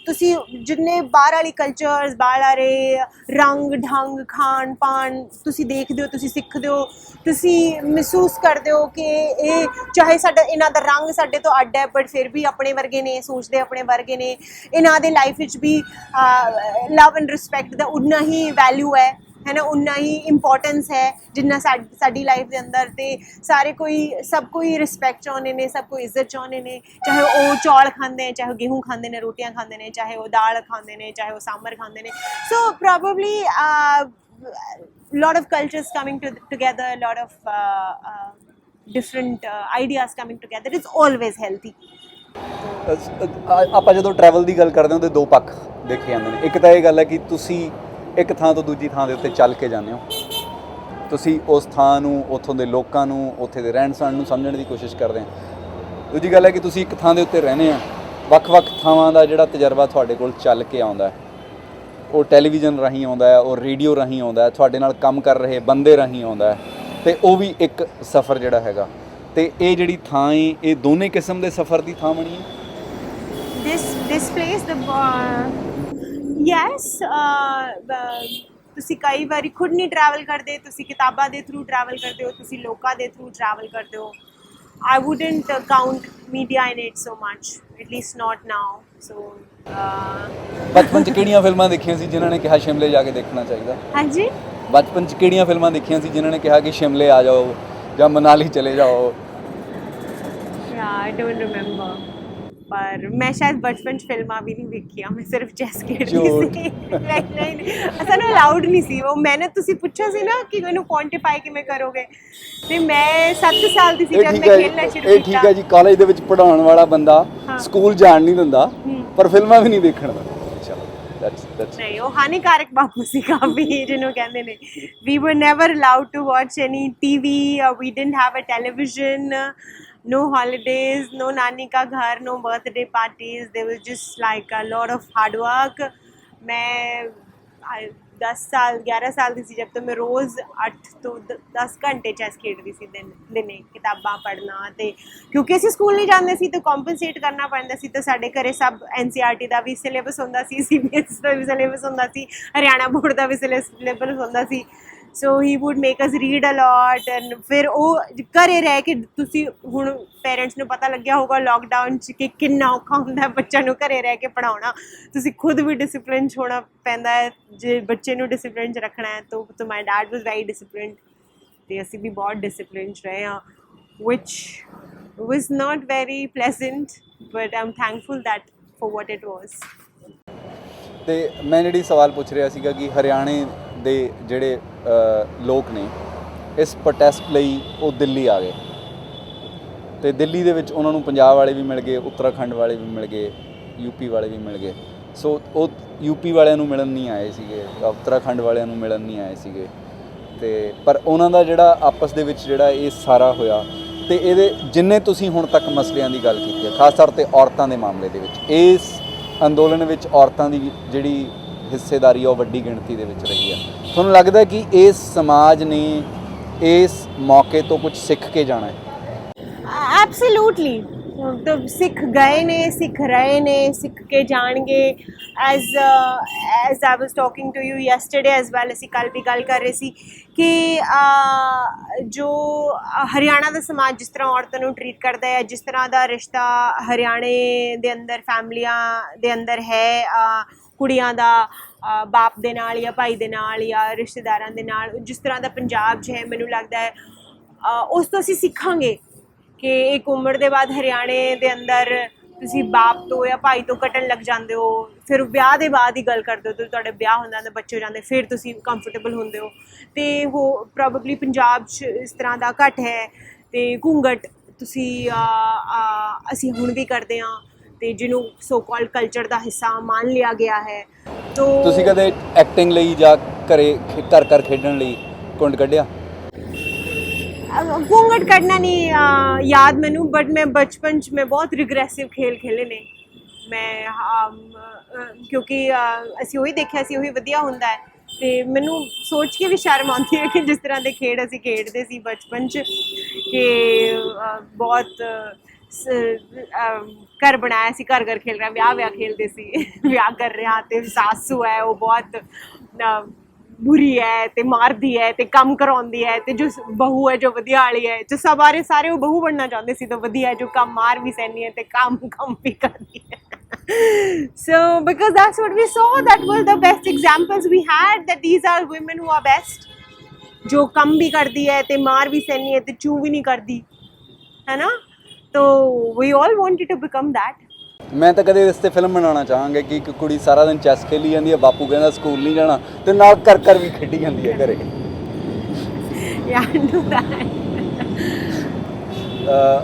ਤੁਸੀਂ ਜਿੰਨੇ ਬਾਹਰ ਵਾਲੀ cultures, ਬਾਹਰ ਵਾਲੇ ਰੰਗ ਢੰਗ ਖਾਣ ਪਾਣ ਤੁਸੀਂ ਦੇਖਦੇ ਹੋ, ਤੁਸੀਂ ਸਿੱਖਦੇ ਹੋ, ਤੁਸੀਂ ਮਹਿਸੂਸ ਕਰਦੇ ਹੋ ਕਿ ਇਹ ਚਾਹੇ ਸਾਡਾ ਇਹਨਾਂ ਦਾ ਰੰਗ ਸਾਡੇ ਤੋਂ ਅੱਡ ਹੈ ਬਟ ਫਿਰ ਵੀ ਆਪਣੇ ਵਰਗੇ ਨੇ, ਸੋਚਦੇ ਆਪਣੇ ਵਰਗੇ ਨੇ. ਇਹਨਾਂ ਦੇ ਲਾਈਫ ਵਿੱਚ ਵੀ ਲਵ ਐਂਡ ਰਿਸਪੈਕਟ ਦਾ ਉਨਾ ਹੀ ਵੈਲਿਊ ਹੈ ਨਾ, ਉਨਾ ਹੀ ਇੰਪੋਰਟੈਂਸ ਹੈ ਜਿੰਨਾ ਸਾਡੀ ਲਾਈਫ ਦੇ ਅੰਦਰ. ਤੇ ਸਾਰੇ ਸਭ ਕੋਈ ਰਿਸਪੈਕਟ ਚਾਹੁੰਦੇ ਨੇ, ਸਭ ਕੋਈ ਇੱਜ਼ਤ ਚਾਹੁੰਦੇ ਨੇ, ਚਾਹੇ ਉਹ ਚੌਲ ਖਾਂਦੇ ਨੇ, ਚਾਹੇ ਉਹ ਗੇਹੂੰ ਖਾਂਦੇ ਨੇ, ਰੋਟੀਆਂ ਖਾਂਦੇ ਨੇ, ਚਾਹੇ ਉਹ ਦਾਲ ਖਾਂਦੇ ਨੇ, ਚਾਹੇ ਉਹ ਸਾਂਬਰ ਖਾਂਦੇ ਨੇ. ਸੋ probably lot of cultures coming together, a lot of different ideas coming together. It's always healthy. ਆਪਾਂ ਜਦੋਂ ਟਰੈਵਲ ਦੀ ਗੱਲ ਕਰਦੇ ਹਾਂ ਤੇ ਦੋ ਪੱਖ ਦੇਖੇ ਜਾਂਦੇ ਨੇ. ਇੱਕ ਤਾਂ ਇਹ ਗੱਲ ਹੈ ਕਿ ਤੁਸੀਂ ਇੱਕ ਥਾਂ ਤੋਂ ਦੂਜੀ ਥਾਂ ਦੇ ਉੱਤੇ ਚੱਲ ਕੇ ਜਾਂਦੇ ਹੋ, ਤੁਸੀਂ ਉਸ ਥਾਂ ਨੂੰ, ਉੱਥੋਂ ਦੇ ਲੋਕਾਂ ਨੂੰ, ਉੱਥੇ ਦੇ ਰਹਿਣ ਸਹਿਣ ਨੂੰ ਸਮਝਣ ਦੀ ਕੋਸ਼ਿਸ਼ ਕਰਦੇ ਹੋ. ਦੂਜੀ ਗੱਲ ਹੈ ਕਿ ਤੁਸੀਂ ਇੱਕ ਥਾਂ ਦੇ ਉੱਤੇ ਰਹਿੰਦੇ ਆ, ਵੱਖ-ਵੱਖ ਥਾਵਾਂ ਦਾ ਜਿਹੜਾ ਤਜਰਬਾ ਤੁਹਾਡੇ ਕੋਲ ਚੱਲ ਕੇ ਆਉਂਦਾ ਹੈ, ਉਹ ਟੈਲੀਵਿਜ਼ਨ ਰਾਹੀਂ ਆਉਂਦਾ ਹੈ, ਉਹ ਰੇਡੀਓ ਰਾਹੀਂ ਆਉਂਦਾ ਹੈ, ਤੁਹਾਡੇ ਨਾਲ ਕੰਮ ਕਰ ਰਹੇ ਬੰਦੇ ਰਾਹੀਂ ਆਉਂਦਾ ਹੈ, ਤੇ ਉਹ ਵੀ ਇੱਕ ਸਫ਼ਰ ਜਿਹੜਾ ਹੈਗਾ. ਤੇ ਇਹ ਜਿਹੜੀ ਥਾਂ ਹੈ, ਇਹ ਦੋਨੇ ਕਿਸਮ ਦੇ ਸਫ਼ਰ ਦੀ ਥਾਂ ਬਣੀ ਹੈ. This place, yes, ਤੁਸੀਂ ਕਈ ਵਾਰੀ ਖੁਦ ਨਹੀਂ ਟਰੈਵਲ ਕਰਦੇ, ਤੁਸੀਂ ਕਿਤਾਬਾਂ ਦੇ ਥਰੂ ਟਰੈਵਲ ਕਰਦੇ ਹੋ, ਤੁਸੀਂ ਲੋਕਾਂ ਦੇ ਥਰੂ ਟਰੈਵਲ ਕਰਦੇ ਹੋ. I wouldn't count media in it so much, at least not now. So ਬਚਪਨ 'ਚ ਕਿਹੜੀਆਂ ਫਿਲਮਾਂ ਦੇਖੀਆਂ ਸੀ ਜਿਨ੍ਹਾਂ ਨੇ ਕਿਹਾ ਸ਼ਿਮਲੇ ਜਾ ਕੇ ਦੇਖਣਾ ਚਾਹੀਦਾ? ਹਾਂਜੀ, ਬਚਪਨ 'ਚ ਕਿਹੜੀਆਂ ਫਿਲਮਾਂ ਦੇਖੀਆਂ ਸੀ ਜਿਨ੍ਹਾਂ ਨੇ ਕਿਹਾ ਕਿ ਸ਼ਿਮਲੇ ਆ ਜਾਓ ਜਾਂ ਮਨਾਲੀ ਚਲੇ ਜਾਓ? I don't remember. ਪਰ ਮੈਂ ਸ਼ਾਇਦ ਬਚਪਨ 'ਚ ਫਿਲਮਾਂ ਵੀ ਨਹੀਂ ਵੇਖੀਆਂ, ਮੈਂ ਸਿਰਫ ਚੈਸ ਖੇਡਦੀ ਸੀ. ਨਹੀਂ, ਸਾਨੂੰ ਅਲਾਉਡ ਨਹੀਂ ਸੀ ਉਹ. ਮੈਨੇ ਤੁਸੀਂ ਪੁੱਛਿਆ ਸੀ ਨਾ ਕਿ ਮੈਨੂੰ ਕੁਆਂਟੀਫਾਈ ਕਿਵੇਂ ਕਰੋਗੇ, ਤੇ ਮੈਂ 7 ਸਾਲ ਦੀ ਸੀ ਜਦ ਮੈਂ ਖੇਡਣਾ ਸ਼ੁਰੂ ਕੀਤਾ. ਇਹ ਠੀਕ ਹੈ ਜੀ, ਕਾਲਜ ਦੇ ਵਿੱਚ ਪੜ੍ਹਾਉਣ ਵਾਲਾ ਬੰਦਾ ਸਕੂਲ ਜਾਣ ਨਹੀਂ ਦਿੰਦਾ ਪਰ ਫਿਲਮਾਂ ਵੀ ਨਹੀਂ ਦੇਖਣ ਦਿੰਦਾ. ਨਹੀਂ, ਉਹ ਹਾਨੀਕਾਰਕ ਬਾਪੂ ਸੀ ਕਾਫੀ, ਜਿਹਨੂੰ ਕਹਿੰਦੇ ਨੇ. We were never allowed to watch any TV, we didn't have a television, no holidays, no nani ka ghar, no birthday parties. There was just like a lot of hard work. मैं 10 ਸਾਲ 11 ਸਾਲ ਦੀ ਸੀ ਜਦ ਤੋਂ ਮੈਂ ਰੋਜ਼ 8 ਤੋਂ 10 ਘੰਟੇ chess ਖੇਡਦੀ ਸੀ ਦਿਨੇ, ਕਿਤਾਬਾਂ ਪੜ੍ਹਨਾ. ਤੇ ਕਿਉਂਕਿ ਅਸੀਂ ਸਕੂਲ ਨਹੀਂ ਜਾਂਦੇ ਸੀ ਤਾਂ ਕੰਪਨਸੇਟ ਕਰਨਾ ਪੈਂਦਾ ਸੀ, ਤਾਂ ਸਾਡੇ ਘਰੇ ਸਭ NCERT ਦਾ ਵੀ ਸਿਲੇਬਸ ਹੁੰਦਾ ਸੀ, CBSE ਦਾ ਵੀ ਸਿਲੇਬਸ ਹੁੰਦਾ ਸੀ, ਹਰਿਆਣਾ ਬੋਰਡ ਦਾ ਵੀ ਸਿਲੇਬਸ ਹੁੰਦਾ ਸੀ. So he would make us read a lot. And ਫਿਰ ਉਹ ਘਰੇ ਰਹਿ ਕੇ, ਤੁਸੀਂ ਹੁਣ ਪੇਰੈਂਟਸ ਨੂੰ ਪਤਾ ਲੱਗਿਆ ਹੋਊਗਾ ਲੋਕਡਾਊਨ 'ਚ ਕਿ ਕਿੰਨਾ ਔਖਾ ਹੁੰਦਾ ਬੱਚਿਆਂ ਨੂੰ ਘਰੇ ਰਹਿ ਕੇ ਪੜ੍ਹਾਉਣਾ. ਤੁਸੀਂ ਖੁਦ ਵੀ ਡਿਸਿਪਲਿਨ 'ਚ ਹੋਣਾ ਪੈਂਦਾ ਹੈ ਜੇ ਬੱਚੇ ਨੂੰ ਡਿਸਿਪਲਿਨ 'ਚ ਰੱਖਣਾ ਹੈ. ਤਾਂ my dad was very disciplined ਅਤੇ ਅਸੀਂ ਵੀ ਬਹੁਤ ਡਿਸਿਪਲਿਨ 'ਚ ਰਹੇ ਹਾਂ, which was not very pleasant, but I am thankful that for what it was. ਤੇ ਮੈਂ ਜਿਹੜੀ ਸਵਾਲ ਪੁੱਛ ਰਿਹਾ ਸੀਗਾ ਕਿ ਹਰਿਆਣੇ ਦੇ ਜਿਹੜੇ ਲੋਕ ਨੇ ਇਸ ਪ੍ਰੋਟੈਸਟ ਲਈ ਉਹ ਦਿੱਲੀ ਆ ਗਏ, ਤੇ ਦਿੱਲੀ ਦੇ ਵਿੱਚ ਉਹਨਾਂ ਨੂੰ ਪੰਜਾਬ ਵਾਲੇ ਵੀ ਮਿਲ ਗਏ, ਉੱਤਰਾਖੰਡ ਵਾਲੇ ਵੀ ਮਿਲ ਗਏ, UP ਵਾਲੇ ਵੀ ਮਿਲ ਗਏ. ਸੋ ਉਹ UP ਵਾਲਿਆਂ ਨੂੰ ਮਿਲਣ ਨਹੀਂ ਆਏ ਸੀਗੇ, ਉੱਤਰਾਖੰਡ ਵਾਲਿਆਂ ਨੂੰ ਮਿਲਣ ਨਹੀਂ ਆਏ ਸੀਗੇ, ਤੇ ਪਰ ਉਹਨਾਂ ਦਾ ਜਿਹੜਾ ਆਪਸ ਦੇ ਵਿੱਚ ਜਿਹੜਾ ਇਹ ਸਾਰਾ ਹੋਇਆ, ਤੇ ਇਹਦੇ ਜਿੰਨੇ ਤੁਸੀਂ ਹੁਣ ਤੱਕ ਮਸਲਿਆਂ ਦੀ ਗੱਲ ਕੀਤੀ ਹੈ, ਖਾਸ ਤੌਰ 'ਤੇ ਔਰਤਾਂ ਦੇ ਮਾਮਲੇ ਦੇ ਵਿੱਚ, ਇਸ ਅੰਦੋਲਨ ਵਿੱਚ ਔਰਤਾਂ ਦੀ ਜਿਹੜੀ ਹਿੱਸੇਦਾਰੀ ਉਹ ਵੱਡੀ ਗਿਣਤੀ ਦੇ ਵਿੱਚ ਰਹੀ ਹੈ. ਤੁਹਾਨੂੰ ਲੱਗਦਾ ਕਿ ਇਸ ਸਮਾਜ ਨੇ ਇਸ ਮੌਕੇ ਤੋਂ ਕੁਝ ਸਿੱਖ ਕੇ ਜਾਣਾ ਹੈ? ਐਬਸੋਲੂਟਲੀ, ਤਾਂ ਸਿੱਖ ਗਏ ਨੇ, ਸਿੱਖ ਰਹੇ ਨੇ, ਸਿੱਖ ਕੇ ਜਾਣਗੇ। As I was talking to you yesterday as well, ਅਸੀਂ ਕੱਲ੍ਹ ਵੀ ਗੱਲ ਕਰ ਰਹੇ ਸੀ ਕਿ ਜੋ ਹਰਿਆਣਾ ਦਾ ਸਮਾਜ ਜਿਸ ਤਰ੍ਹਾਂ ਔਰਤਾਂ ਨੂੰ ਟਰੀਟ ਕਰਦਾ ਹੈ, ਜਿਸ ਤਰ੍ਹਾਂ ਦਾ ਰਿਸ਼ਤਾ ਹਰਿਆਣੇ ਦੇ ਅੰਦਰ ਫੈਮਲੀਆਂ ਦੇ ਅੰਦਰ ਹੈ, ਕੁੜੀਆਂ ਦਾ ਬਾਪ ਦੇ ਨਾਲ ਜਾਂ ਭਾਈ ਦੇ ਨਾਲ ਜਾਂ ਰਿਸ਼ਤੇਦਾਰਾਂ ਦੇ ਨਾਲ, ਜਿਸ ਤਰ੍ਹਾਂ ਦਾ ਪੰਜਾਬ 'ਚ ਹੈ, ਮੈਨੂੰ ਲੱਗਦਾ ਹੈ ਉਸ ਤੋਂ ਅਸੀਂ ਸਿੱਖਾਂਗੇ ਕਿ ਇੱਕ ਉਮਰ ਦੇ ਬਾਅਦ ਹਰਿਆਣੇ ਦੇ ਅੰਦਰ ਤੁਸੀਂ ਬਾਪ ਤੋਂ ਜਾਂ ਭਾਈ ਤੋਂ ਕੱਟਣ ਲੱਗ ਜਾਂਦੇ ਹੋ, ਫਿਰ ਵਿਆਹ ਦੇ ਬਾਅਦ ਹੀ ਗੱਲ ਕਰਦੇ ਹੋ, ਤੇ ਤੁਹਾਡੇ ਵਿਆਹ ਹੁੰਦਾ, ਬੱਚੇ ਹੋ ਜਾਂਦੇ, ਫਿਰ ਤੁਸੀਂ ਕੰਫਰਟੇਬਲ ਹੁੰਦੇ ਹੋ। ਅਤੇ ਉਹ ਪ੍ਰੋਬੇਬਲੀ ਪੰਜਾਬ 'ਚ ਇਸ ਤਰ੍ਹਾਂ ਦਾ ਘੱਟ ਹੈ। ਅਤੇ ਘੂੰਘਟ ਤੁਸੀਂ ਅਸੀਂ ਹੁਣ ਵੀ ਕਰਦੇ ਹਾਂ, ਅਤੇ ਜਿਹਨੂੰ ਸੋ ਕਾਲਡ ਕਲਚਰ ਦਾ ਹਿੱਸਾ ਮੰਨ ਲਿਆ ਗਿਆ ਹੈ। ਤੁਸੀਂ ਕਦੇ ਐਕਟਿੰਗ ਲਈ ਜਾਂ ਘਰ ਖੇਡਣ ਲਈ ਕੁੰਡ ਕੱਢਿਆ? ਘੂੰਘਟ ਕੱਢਣਾ ਨਹੀਂ ਯਾਦ ਮੈਨੂੰ, ਬਟ ਮੈਂ ਬਚਪਨ 'ਚ ਮੈਂ ਬਹੁਤ ਰਿਗਰੈਸਿਵ ਖੇਲ ਖੇਲੇ ਨੇ ਮੈਂ, ਕਿਉਂਕਿ ਅਸੀਂ ਉਹੀ ਦੇਖਿਆ ਸੀ, ਉਹੀ ਵਧੀਆ ਹੁੰਦਾ ਹੈ। ਅਤੇ ਮੈਨੂੰ ਸੋਚ ਕੇ ਵੀ ਸ਼ਰਮ ਆਉਂਦੀ ਹੈ ਕਿ ਜਿਸ ਤਰ੍ਹਾਂ ਦੇ ਖੇਡ ਅਸੀਂ ਖੇਡਦੇ ਸੀ ਬਚਪਨ 'ਚ, ਕਿ ਬਹੁਤ ਘਰ ਬਣਾਇਆ ਸੀ, ਘਰ ਖੇਲ ਰਿਹਾ, ਵਿਆਹ ਖੇਲਦੇ ਸੀ, ਵਿਆਹ ਕਰ ਰਹੇ ਹਾਂ, ਅਤੇ ਸਾਸੂ ਹੈ ਉਹ ਬਹੁਤ ਬੁਰੀ ਹੈ ਅਤੇ ਮਾਰਦੀ ਹੈ ਅਤੇ ਕੰਮ ਕਰਾਉਂਦੀ ਹੈ, ਅਤੇ ਜੋ ਬਹੂ ਹੈ ਜੋ ਵਧੀਆ ਵਾਲੀ ਹੈ, ਜੋ ਸਾਰੇ ਉਹ ਬਹੂ ਬਣਨਾ ਚਾਹੁੰਦੇ ਸੀ, ਤਾਂ ਵਧੀਆ ਹੈ ਜੋ ਕੰਮ ਮਾਰ ਵੀ ਸਹਿੰਦੀ ਹੈ ਅਤੇ ਕੰਮ ਵੀ ਕਰਦੀ ਹੈ। So because that's what we saw, that was the best examples we had, that these are women who are best, ਜੋ ਕੰਮ ਵੀ ਕਰਦੀ ਹੈ ਅਤੇ ਮਾਰ ਵੀ ਸਹਿੰਦੀ ਹੈ ਅਤੇ ਚੂ ਵੀ ਨਹੀਂ ਕਰਦੀ, ਹੈ ਨਾ। ਤੋ we all wanted to become that. ਮੈਂ ਤਾਂ ਕਦੇ ਇਸ 'ਤੇ ਫਿਲਮ ਬਣਾਉਣਾ ਚਾਹਾਂਗਾ ਕਿ ਇੱਕ ਕੁੜੀ ਸਾਰਾ ਦਿਨ ਚੈਸ ਖੇਲੀ ਜਾਂਦੀ ਹੈ, ਬਾਪੂ ਕਹਿੰਦਾ ਸਕੂਲ ਨਹੀਂ ਜਾਣਾ, ਅਤੇ ਨਾਲ ਘਰ ਵੀ ਖੇਡੀ ਜਾਂਦੀ ਹੈ ਘਰੇ।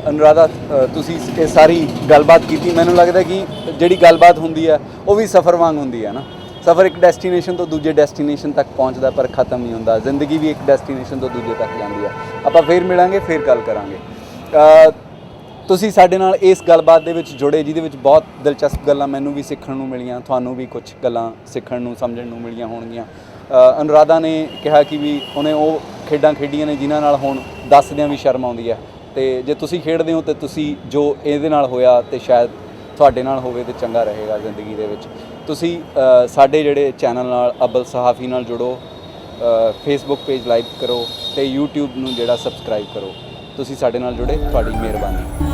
ਅਨੁਰਾਧਾ, ਤੁਸੀਂ ਇਹ ਸਾਰੀ ਗੱਲਬਾਤ ਕੀਤੀ, ਮੈਨੂੰ ਲੱਗਦਾ ਕਿ ਜਿਹੜੀ ਗੱਲਬਾਤ ਹੁੰਦੀ ਹੈ ਉਹ ਵੀ ਸਫ਼ਰ ਵਾਂਗ ਹੁੰਦੀ ਹੈ ਨਾ। ਸਫ਼ਰ ਇੱਕ ਡੈਸਟੀਨੇਸ਼ਨ ਤੋਂ ਦੂਜੇ ਡੈਸਟੀਨੇਸ਼ਨ ਤੱਕ ਪਹੁੰਚਦਾ, ਪਰ ਖ਼ਤਮ ਨਹੀਂ ਹੁੰਦਾ। ਜ਼ਿੰਦਗੀ ਵੀ ਇੱਕ ਡੈਸਟੀਨੇਸ਼ਨ ਤੋਂ ਦੂਜੇ ਤੱਕ ਜਾਂਦੀ ਹੈ। ਆਪਾਂ ਫੇਰ ਮਿਲਾਂਗੇ, ਫੇਰ ਗੱਲ ਕਰਾਂਗੇ। ਤੁਸੀਂ ਸਾਡੇ ਨਾਲ ਇਸ ਗੱਲਬਾਤ ਦੇ ਵਿੱਚ ਜੁੜੇ, ਜਿਹਦੇ ਵਿੱਚ ਬਹੁਤ ਦਿਲਚਸਪ ਗੱਲਾਂ ਮੈਨੂੰ ਵੀ ਸਿੱਖਣ ਨੂੰ ਮਿਲੀਆਂ, ਤੁਹਾਨੂੰ ਵੀ ਕੁਝ ਗੱਲਾਂ ਸਿੱਖਣ ਨੂੰ ਸਮਝਣ ਨੂੰ ਮਿਲੀਆਂ ਹੋਣਗੀਆਂ। ਅਨੁਰਾਧਾ ਨੇ ਕਿਹਾ ਕਿ ਵੀ ਉਹਨੇ ਉਹ ਖੇਡਾਂ ਖੇਡੀਆਂ ਨੇ ਜਿਨ੍ਹਾਂ ਨਾਲ ਹੁਣ ਦੱਸਦਿਆਂ ਵੀ ਸ਼ਰਮ ਆਉਂਦੀ ਹੈ, ਅਤੇ ਜੇ ਤੁਸੀਂ ਖੇਡਦੇ ਹੋ ਤਾਂ ਤੁਸੀਂ ਜੋ ਇਹਦੇ ਨਾਲ ਹੋਇਆ ਅਤੇ ਸ਼ਾਇਦ ਤੁਹਾਡੇ ਨਾਲ ਹੋਵੇ ਤਾਂ ਚੰਗਾ ਰਹੇਗਾ ਜ਼ਿੰਦਗੀ ਦੇ ਵਿੱਚ। ਤੁਸੀਂ ਸਾਡੇ ਜਿਹੜੇ ਚੈਨਲ ਨਾਲ ਅਬਲ ਸਹਾਫੀ ਨਾਲ ਜੁੜੋ, ਫੇਸਬੁੱਕ ਪੇਜ ਲਾਈਕ ਕਰੋ ਅਤੇ YouTube ਨੂੰ ਜਿਹੜਾ ਸਬਸਕ੍ਰਾਈਬ ਕਰੋ। ਤੁਸੀਂ ਸਾਡੇ ਨਾਲ ਜੁੜੇ, ਤੁਹਾਡੀ ਮਿਹਰਬਾਨੀ।